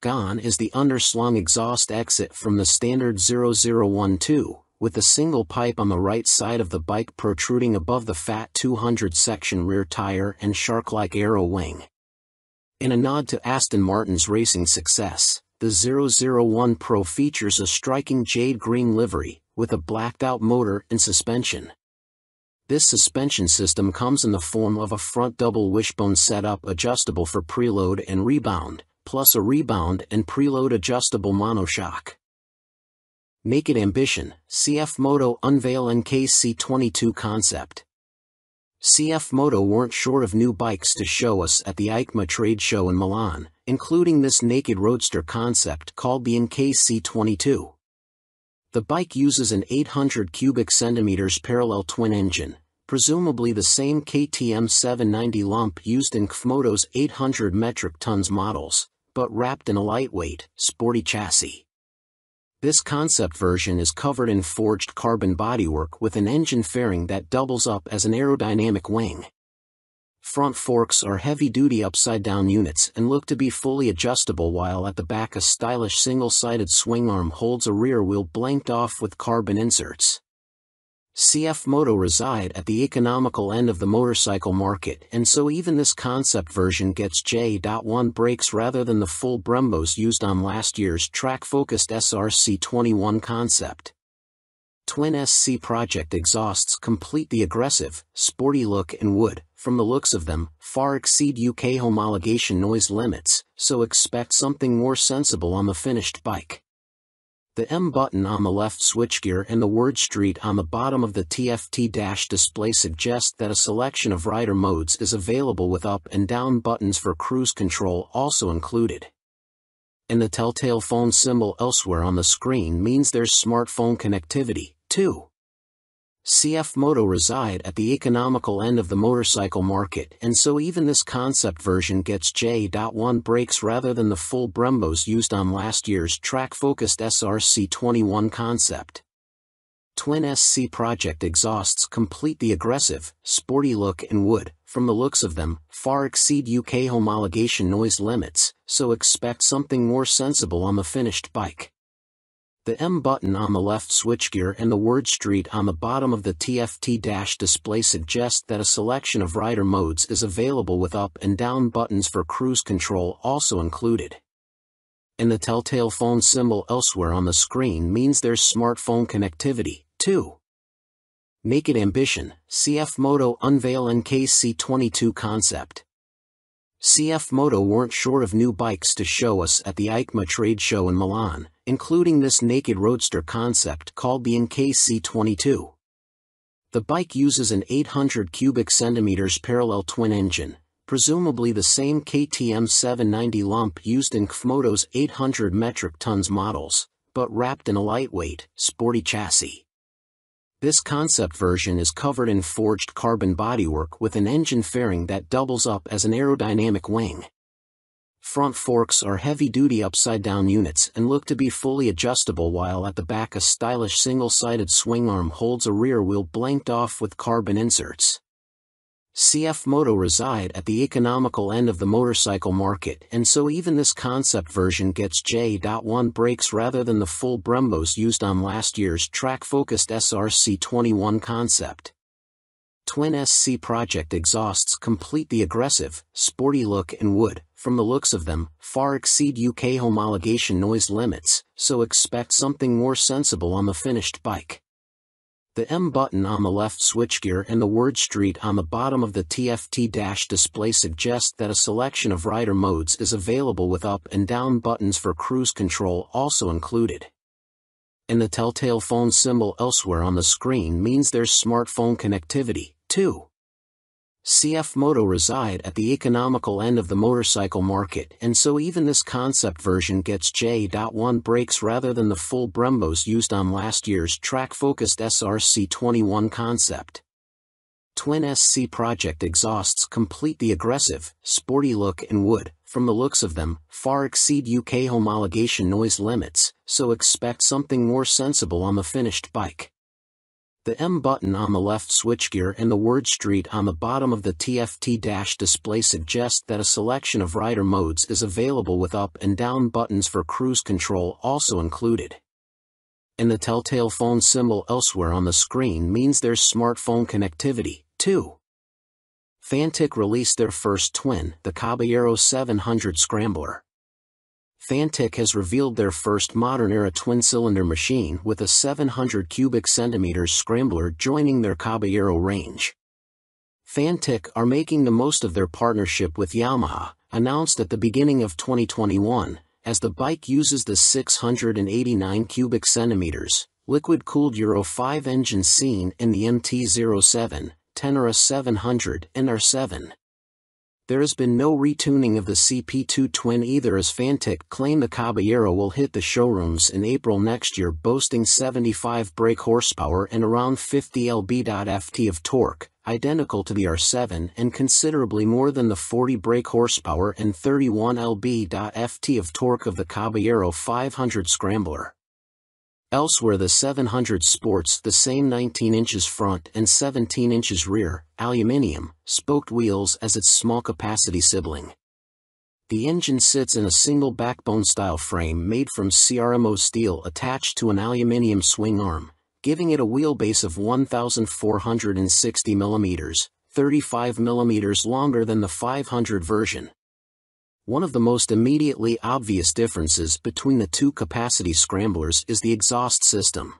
Gone is the underslung exhaust exit from the standard 001 too, with a single pipe on the right side of the bike protruding above the fat 200 section rear tire and shark-like arrow wing. In a nod to Aston Martin's racing success, the 001 Pro features a striking jade green livery, with a blacked-out motor and suspension. This suspension system comes in the form of a front double wishbone setup adjustable for preload and rebound, plus a rebound and preload adjustable monoshock. Naked Ambition, CF Moto unveil NKC22 concept. CF Moto weren't short of new bikes to show us at the EICMA trade show in Milan, including this naked roadster concept called the NKC22. The bike uses an 800 cubic centimeters parallel twin engine, presumably the same KTM 790 lump used in Kfmoto's 800 metric tons models, but wrapped in a lightweight, sporty chassis. This concept version is covered in forged carbon bodywork with an engine fairing that doubles up as an aerodynamic wing. Front forks are heavy-duty upside-down units and look to be fully adjustable, while at the back a stylish single-sided swing arm holds a rear wheel blanked off with carbon inserts. CF Moto reside at the economical end of the motorcycle market, and so even this concept version gets J.1 brakes rather than the full Brembos used on last year's track-focused SRC21 concept. Twin SC Project exhausts complete the aggressive, sporty look and would, from the looks of them, far exceed UK homologation noise limits, so expect something more sensible on the finished bike. The M button on the left switchgear and the word Street on the bottom of the TFT dash display suggest that a selection of rider modes is available with up and down buttons for cruise control also included. And the telltale phone symbol elsewhere on the screen means there's smartphone connectivity, too. CF Moto reside at the economical end of the motorcycle market, and so even this concept version gets J.1 brakes rather than the full Brembos used on last year's track-focused SRC21 concept. Twin SC Project exhausts complete the aggressive, sporty look and would, from the looks of them, far exceed UK homologation noise limits, so expect something more sensible on the finished bike. The M button on the left switchgear and the word Street on the bottom of the TFT dash display suggest that a selection of rider modes is available with up and down buttons for cruise control also included. And the telltale phone symbol elsewhere on the screen means there's smartphone connectivity, too. Naked Ambition, CF Moto unveil NKC22 concept. CF Moto weren't short of new bikes to show us at the EICMA trade show in Milan, including this naked roadster concept called the NKC22. The bike uses an 800 cubic centimeters parallel twin engine, presumably the same KTM 790 lump used in Kfmoto's 800 metric tons models, but wrapped in a lightweight, sporty chassis. This concept version is covered in forged carbon bodywork with an engine fairing that doubles up as an aerodynamic wing. Front forks are heavy-duty upside-down units and look to be fully adjustable, while at the back a stylish single-sided swing arm holds a rear wheel blanked off with carbon inserts. CF Moto reside at the economical end of the motorcycle market, and so even this concept version gets J.1 brakes rather than the full Brembos used on last year's track-focused SRC21 concept. Twin SC Project exhausts complete the aggressive, sporty look and would, from the looks of them, far exceed UK homologation noise limits, so expect something more sensible on the finished bike. The M button on the left switchgear and the word Street on the bottom of the TFT dash display suggest that a selection of rider modes is available with up and down buttons for cruise control also included. And the telltale phone symbol elsewhere on the screen means there's smartphone connectivity, too. CF Moto reside at the economical end of the motorcycle market, and so even this concept version gets J.1 brakes rather than the full Brembos used on last year's track-focused SRC21 concept. Twin SC Project exhausts complete the aggressive, sporty look and would, from the looks of them, far exceed UK homologation noise limits, so expect something more sensible on the finished bike. The M button on the left switchgear and the word Street on the bottom of the TFT dash display suggest that a selection of rider modes is available with up and down buttons for cruise control also included. And and the telltale phone symbol elsewhere on the screen means there's smartphone connectivity, too. Fantic released their first twin, the Caballero 700 Scrambler. Fantic has revealed their first modern-era twin-cylinder machine with a 700 cubic centimeters scrambler joining their Caballero range. Fantic are making the most of their partnership with Yamaha, announced at the beginning of 2021, as the bike uses the 689 cubic centimeters, liquid-cooled Euro 5 engine seen in the MT-07, Tenere 700 and R7. There has been no retuning of the CP2 twin either, as Fantic claim the Caballero will hit the showrooms in April next year, boasting 75 brake horsepower and around 50 lb-ft of torque, identical to the R7 and considerably more than the 40 brake horsepower and 31 lb-ft of torque of the Caballero 500 Scrambler. Elsewhere, the 700 sports the same 19 inches front and 17 inches rear, aluminium, spoked wheels as its small-capacity sibling. The engine sits in a single backbone-style frame made from CRMO steel attached to an aluminium swing arm, giving it a wheelbase of 1,460 mm, 35 mm longer than the 500 version. One of the most immediately obvious differences between the two capacity scramblers is the exhaust system.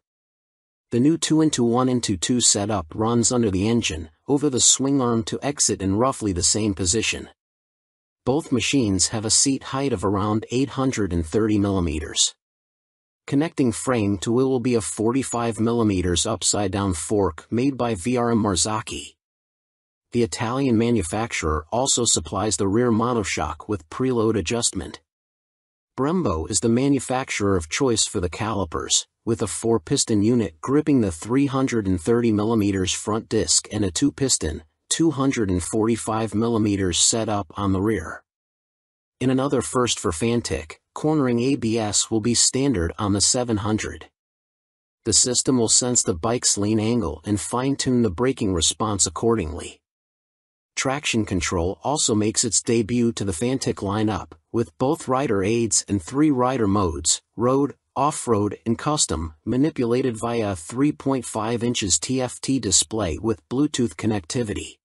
The new 2-into-1-into-2 setup runs under the engine, over the swing arm to exit in roughly the same position. Both machines have a seat height of around 830 mm. Connecting frame to wheel will be a 45 mm upside-down fork made by VRM Marzocchi. The Italian manufacturer also supplies the rear monoshock with preload adjustment. Brembo is the manufacturer of choice for the calipers, with a 4-piston unit gripping the 330 mm front disc and a 2-piston, 245 mm setup on the rear. In another first for Fantic, cornering ABS will be standard on the 700. The system will sense the bike's lean angle and fine-tune the braking response accordingly. Traction control also makes its debut to the Fantic lineup, with both rider aids and 3 rider modes, road, off-road and custom, manipulated via a 3.5 inches TFT display with Bluetooth connectivity.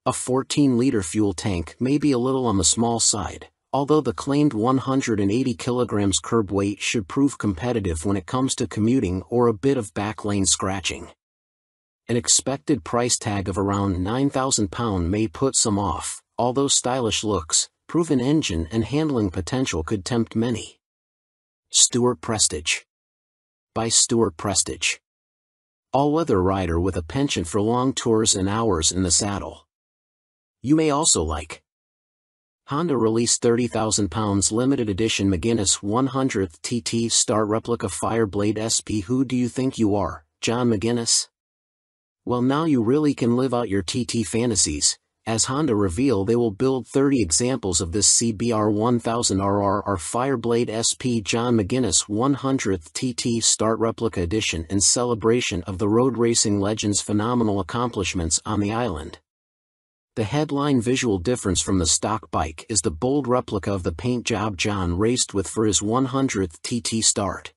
A 14-liter fuel tank may be a little on the small side, although the claimed 180 kilograms curb weight should prove competitive when it comes to commuting or a bit of backlane scratching. An expected price tag of around £9,000 may put some off, although stylish looks, proven engine and handling potential could tempt many. Stuart Prestige. By Stuart Prestige. All-weather rider with a penchant for long tours and hours in the saddle. You may also like. Honda released £30,000 limited edition McGuinness 100th TT Start replica Fireblade SP. Who do you think you are, John McGuinness? Well, now you really can live out your TT fantasies, as Honda reveal they will build 30 examples of this CBR 1000RR Fireblade SP John McGuinness 100th TT Start replica edition in celebration of the road racing legend's phenomenal accomplishments on the island. The headline visual difference from the stock bike is the bold replica of the paint job John raced with for his 100th TT Start.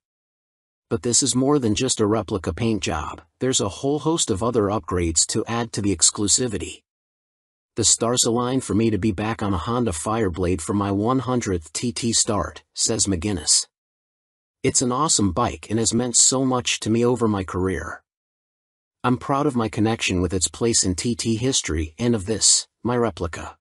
But this is more than just a replica paint job, there's a whole host of other upgrades to add to the exclusivity. The stars align for me to be back on a Honda Fireblade for my 100th TT Start, says McGuinness. It's an awesome bike and has meant so much to me over my career. I'm proud of my connection with its place in TT history and of this, my replica.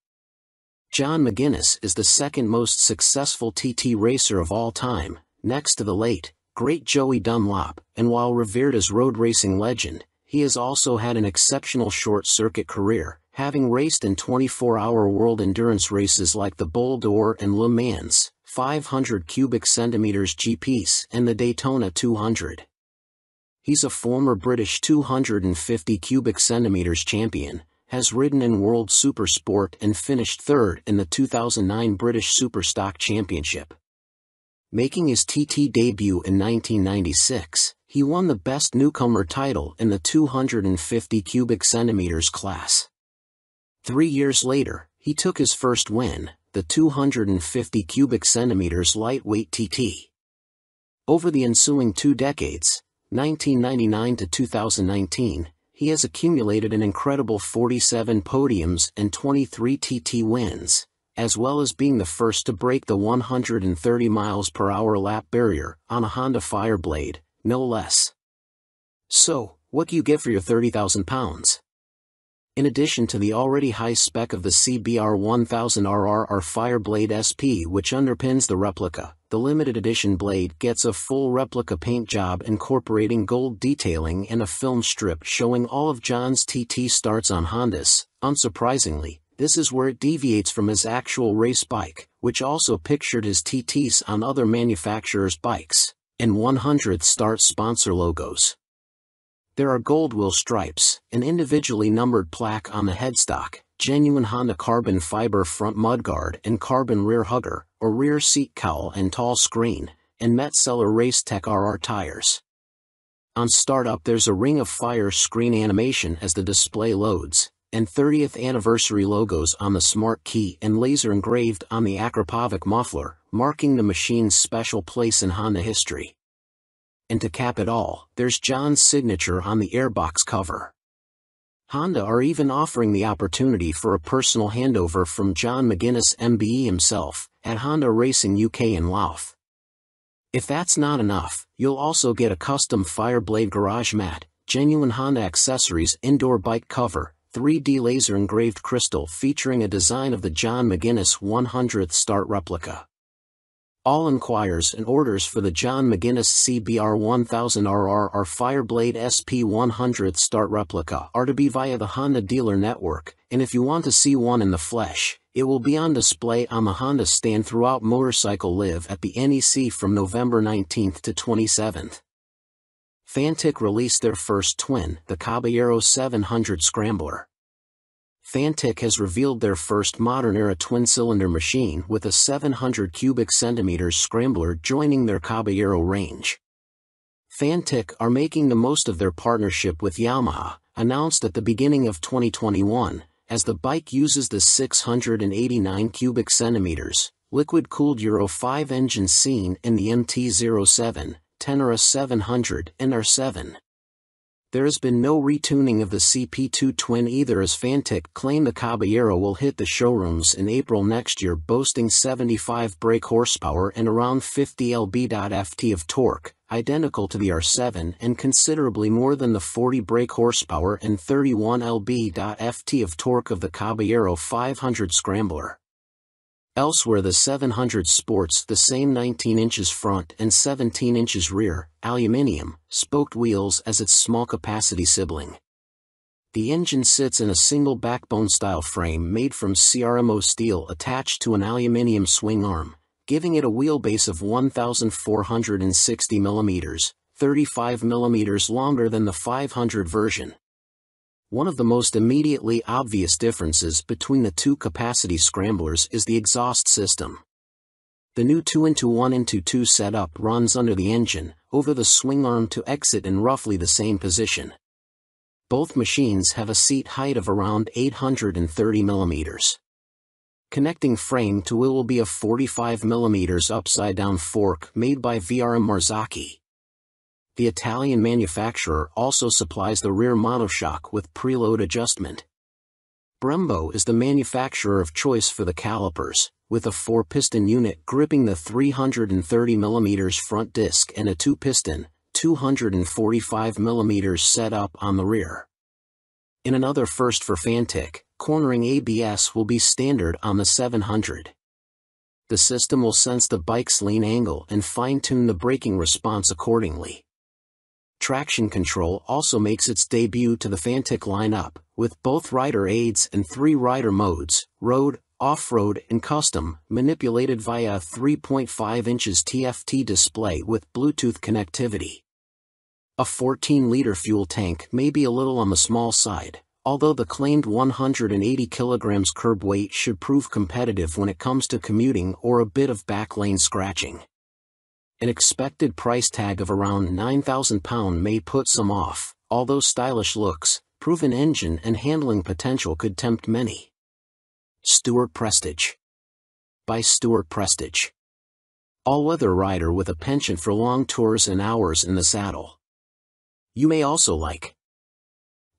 John McGuinness is the second most successful TT racer of all time, next to the late, great Joey Dunlop, and while revered as road racing legend, he has also had an exceptional short-circuit career, having raced in 24-hour world endurance races like the Bol d'Or and Le Mans, 500 cubic centimeters GPs, and the Daytona 200. He's a former British 250 cubic centimeters champion, has ridden in World Supersport and finished third in the 2009 British Superstock Championship. Making his TT debut in 1996, he won the Best Newcomer title in the 250 cubic centimeters class. 3 years later, he took his first win, the 250 cubic centimeters lightweight TT. Over the ensuing 2 decades, 1999 to 2019, he has accumulated an incredible 47 podiums and 23 TT wins, as well as being the first to break the 130 miles per hour lap barrier on a Honda Fireblade, no less. So, what do you get for your 30,000 pounds? In addition to the already high spec of the CBR 1000RR Fireblade SP which underpins the replica, the limited edition blade gets a full replica paint job incorporating gold detailing and a film strip showing all of John's TT starts on Hondas. Unsurprisingly, this is where it deviates from his actual race bike, which also pictured his TTs on other manufacturers' bikes, and 100th start sponsor logos. There are gold wheel stripes, an individually numbered plaque on the headstock, genuine Honda carbon fiber front mudguard and carbon rear hugger, or rear seat cowl and tall screen, and Metzeler Racetech RR tires. On startup there's a ring of fire screen animation as the display loads, and 30th anniversary logos on the smart key and laser engraved on the Akrapovic muffler, marking the machine's special place in Honda history. And to cap it all, there's John's signature on the airbox cover. Honda are even offering the opportunity for a personal handover from John McGuinness MBE himself, at Honda Racing UK in Louth. If that's not enough, you'll also get a custom Fireblade garage mat, genuine Honda accessories indoor bike cover, 3D laser engraved crystal featuring a design of the John McGuinness 100th start replica. All inquiries and orders for the John McGuinness CBR 1000RR Fireblade SP 100th start replica are to be via the Honda dealer network, and if you want to see one in the flesh, it will be on display on the Honda stand throughout Motorcycle Live at the NEC from November 19th to 27th. Fantic released their first twin, the Caballero 700 Scrambler. Fantic has revealed their first modern-era twin-cylinder machine with a 700 cubic centimeters scrambler joining their Caballero range. Fantic are making the most of their partnership with Yamaha, announced at the beginning of 2021, as the bike uses the 689 cubic centimeters, liquid-cooled Euro 5 engine seen in the MT-07, Tenere 700 and R7. There has been no retuning of the CP2 twin either, as Fantic claim the Caballero will hit the showrooms in April next year, boasting 75 brake horsepower and around 50 lb.ft of torque, identical to the R7 and considerably more than the 40 brake horsepower and 31 lb.ft of torque of the Caballero 500 Scrambler. Elsewhere the 700 sports the same 19 inches front and 17 inches rear, aluminium, spoked wheels as its small capacity sibling. The engine sits in a single backbone-style frame made from CRMO steel attached to an aluminium swing arm, giving it a wheelbase of 1,460 mm, 35 mm longer than the 500 version. One of the most immediately obvious differences between the two capacity scramblers is the exhaust system. The new 2-into-1-into-2 setup runs under the engine, over the swing arm to exit in roughly the same position. Both machines have a seat height of around 830 mm. Connecting frame to wheel will be a 45 mm upside-down fork made by VRM Marzocchi. The Italian manufacturer also supplies the rear monoshock with preload adjustment. Brembo is the manufacturer of choice for the calipers, with a 4-piston unit gripping the 330 mm front disc and a 2-piston, 245 mm setup on the rear. In another first for Fantic, cornering ABS will be standard on the 700. The system will sense the bike's lean angle and fine-tune the braking response accordingly. Traction control also makes its debut to the Fantic lineup, with both rider aids and 3 rider modes, road, off-road and custom, manipulated via a 3.5 inches TFT display with Bluetooth connectivity. A 14-liter fuel tank may be a little on the small side, although the claimed 180 kilograms curb weight should prove competitive when it comes to commuting or a bit of back lane scratching. An expected price tag of around £9,000 may put some off, although stylish looks, proven engine and handling potential could tempt many. Stuart Prestige. By Stuart Prestige. all-weather rider with a penchant for long tours and hours in the saddle. You may also like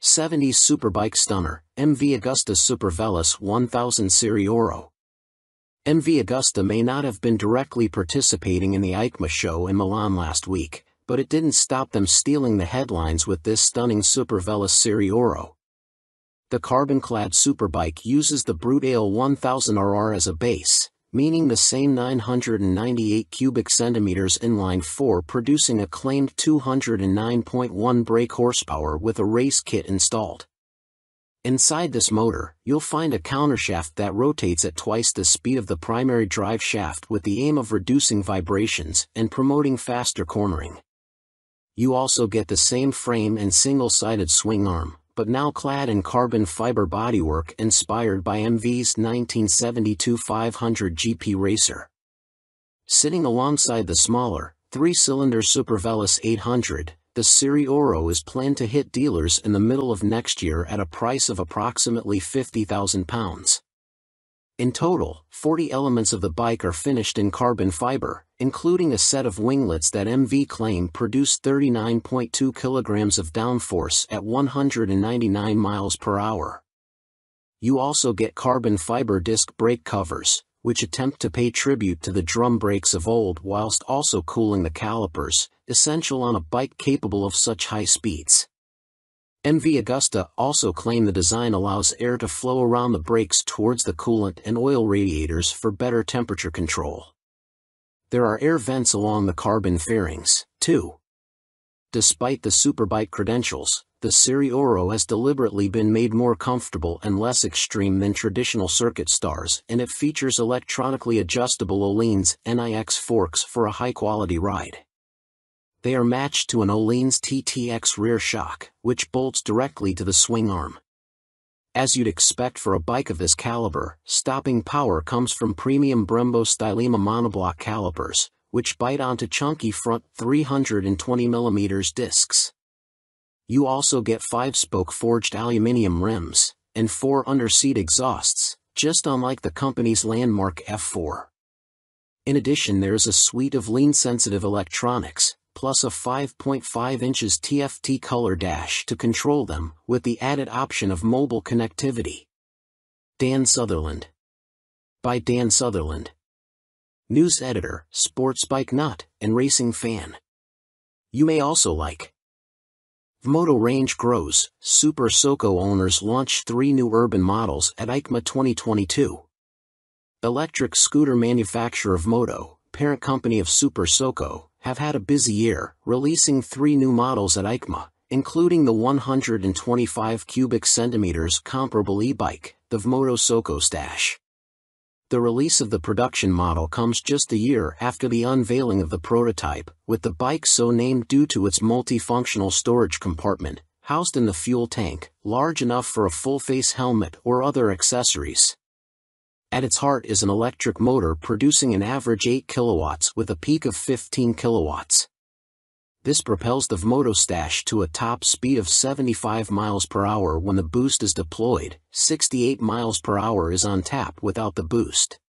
70s Superbike Stunner, MV Agusta Super Veloce 1000 Serie Oro. MV Agusta may not have been directly participating in the EICMA show in Milan last week, but it didn't stop them stealing the headlines with this stunning Super Veloce Serie Oro. The carbon-clad superbike uses the Brute Ale 1000RR as a base, meaning the same 998 cubic centimeters inline-4 producing a claimed 209.1 brake horsepower with a race kit installed. Inside this motor, you'll find a countershaft that rotates at twice the speed of the primary drive shaft with the aim of reducing vibrations and promoting faster cornering. You also get the same frame and single-sided swing arm, but now clad in carbon fiber bodywork inspired by MV's 1972 500 GP Racer. Sitting alongside the smaller, 3-cylinder Super Veloce 800, the Serie Oro is planned to hit dealers in the middle of next year at a price of approximately £50,000. In total, 40 elements of the bike are finished in carbon fiber, including a set of winglets that MV claim produce 39.2 kilograms of downforce at 199 miles per hour. You also get carbon fiber disc brake covers, which attempt to pay tribute to the drum brakes of old whilst also cooling the calipers, essential on a bike capable of such high speeds. MV Agusta also claim the design allows air to flow around the brakes towards the coolant and oil radiators for better temperature control. There are air vents along the carbon fairings, too. Despite the superbike credentials, the Serie Oro has deliberately been made more comfortable and less extreme than traditional circuit stars, and it features electronically adjustable Öhlins NIX forks for a high-quality ride. They are matched to an Öhlins TTX rear shock, which bolts directly to the swing arm. As you'd expect for a bike of this caliber, stopping power comes from premium Brembo Stylema monoblock calipers, which bite onto chunky front 320mm discs. You also get 5-spoke forged aluminium rims, and 4 under-seat exhausts, just unlike the company's landmark F4. In addition, there is a suite of lean-sensitive electronics, plus a 5.5 inches TFT color dash to control them, with the added option of mobile connectivity. Dan Sutherland. By Dan Sutherland. News editor, sports bike nut, and racing fan. You may also like Vmoto range grows, Super Soco owners launch 3 new urban models at EICMA 2022. Electric scooter manufacturer Vmoto, parent company of Super Soco, have had a busy year, releasing 3 new models at EICMA, including the 125 cubic centimeters comparable e-bike, the Vmoto Soco Stash. The release of the production model comes just a year after the unveiling of the prototype, with the bike so named due to its multifunctional storage compartment, housed in the fuel tank, large enough for a full-face helmet or other accessories. At its heart is an electric motor producing an average 8 kilowatts with a peak of 15 kilowatts. This propels the Vmoto Stash to a top speed of 75 miles per hour when the boost is deployed. 68 miles per hour is on tap without the boost.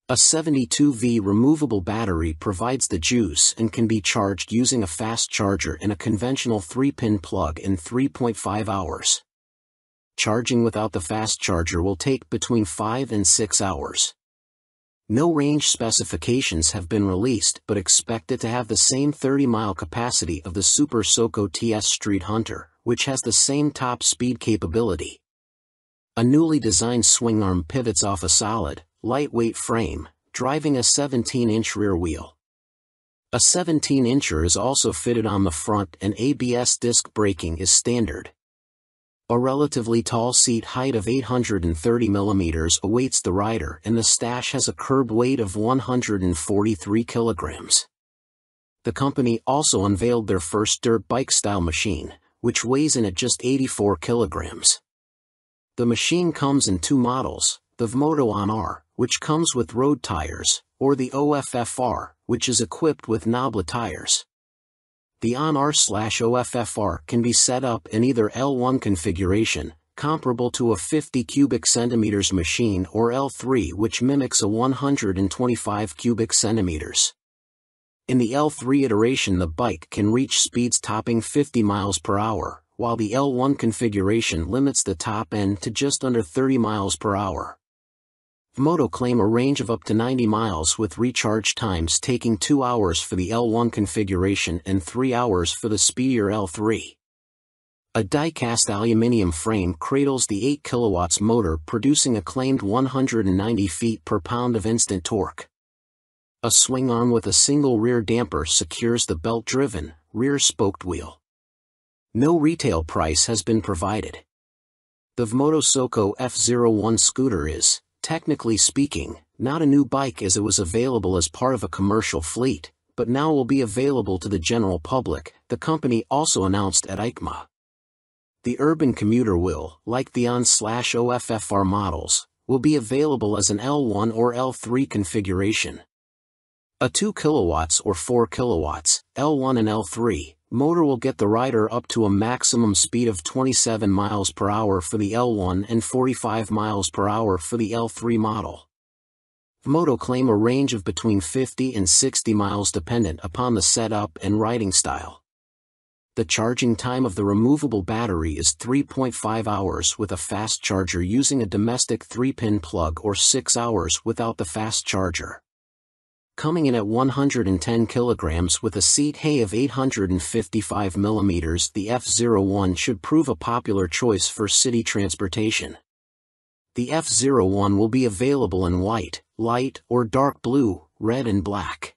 A 72V removable battery provides the juice and can be charged using a fast charger in a conventional 3-pin plug in 3.5 hours. Charging without the fast charger will take between 5 and 6 hours. No range specifications have been released, but expect it to have the same 30-mile capacity of the Super Soco TS Street Hunter, which has the same top speed capability. A newly designed swing arm pivots off a solid, lightweight frame, driving a 17-inch rear wheel. A 17-incher is also fitted on the front, and ABS disc braking is standard. A relatively tall seat height of 830 mm awaits the rider, and the Stash has a curb weight of 143 kilograms. The company also unveiled their first dirt bike-style machine, which weighs in at just 84 kilograms. The machine comes in 2 models, the Vmoto On-R, which comes with road tires, or the OFFR, which is equipped with knoblet tires. The On-R/OFFR can be set up in either L1 configuration, comparable to a 50 cubic centimeters machine, or L3, which mimics a 125 cubic centimeters. In the L3 iteration, the bike can reach speeds topping 50 miles per hour, while the L1 configuration limits the top end to just under 30 miles per hour. Vmoto claim a range of up to 90 miles with recharge times taking 2 hours for the L1 configuration and 3 hours for the speedier L3. A die-cast aluminium frame cradles the 8 kilowatts motor, producing a claimed 190 feet per pound of instant torque. A swing arm with a single rear damper secures the belt-driven, rear-spoked wheel. No retail price has been provided. The Vmoto Soco F01 scooter is, technically speaking, not a new bike as it was available as part of a commercial fleet, but now will be available to the general public, the company also announced at EICMA. The urban commuter will, like the ON/OFFR models, will be available as an L1 or L3 configuration. A 2 kilowatts or 4 kilowatts, L1 and L3, motor will get the rider up to a maximum speed of 27 miles per hour for the L1 and 45 miles per hour for the L3 model. Vmoto claim a range of between 50 and 60 miles dependent upon the setup and riding style. The charging time of the removable battery is 3.5 hours with a fast charger using a domestic 3-pin plug or 6 hours without the fast charger. Coming in at 110 kilograms with a seat height of 855 millimeters, the F01 should prove a popular choice for city transportation. The F01 will be available in white, light or dark blue, red and black.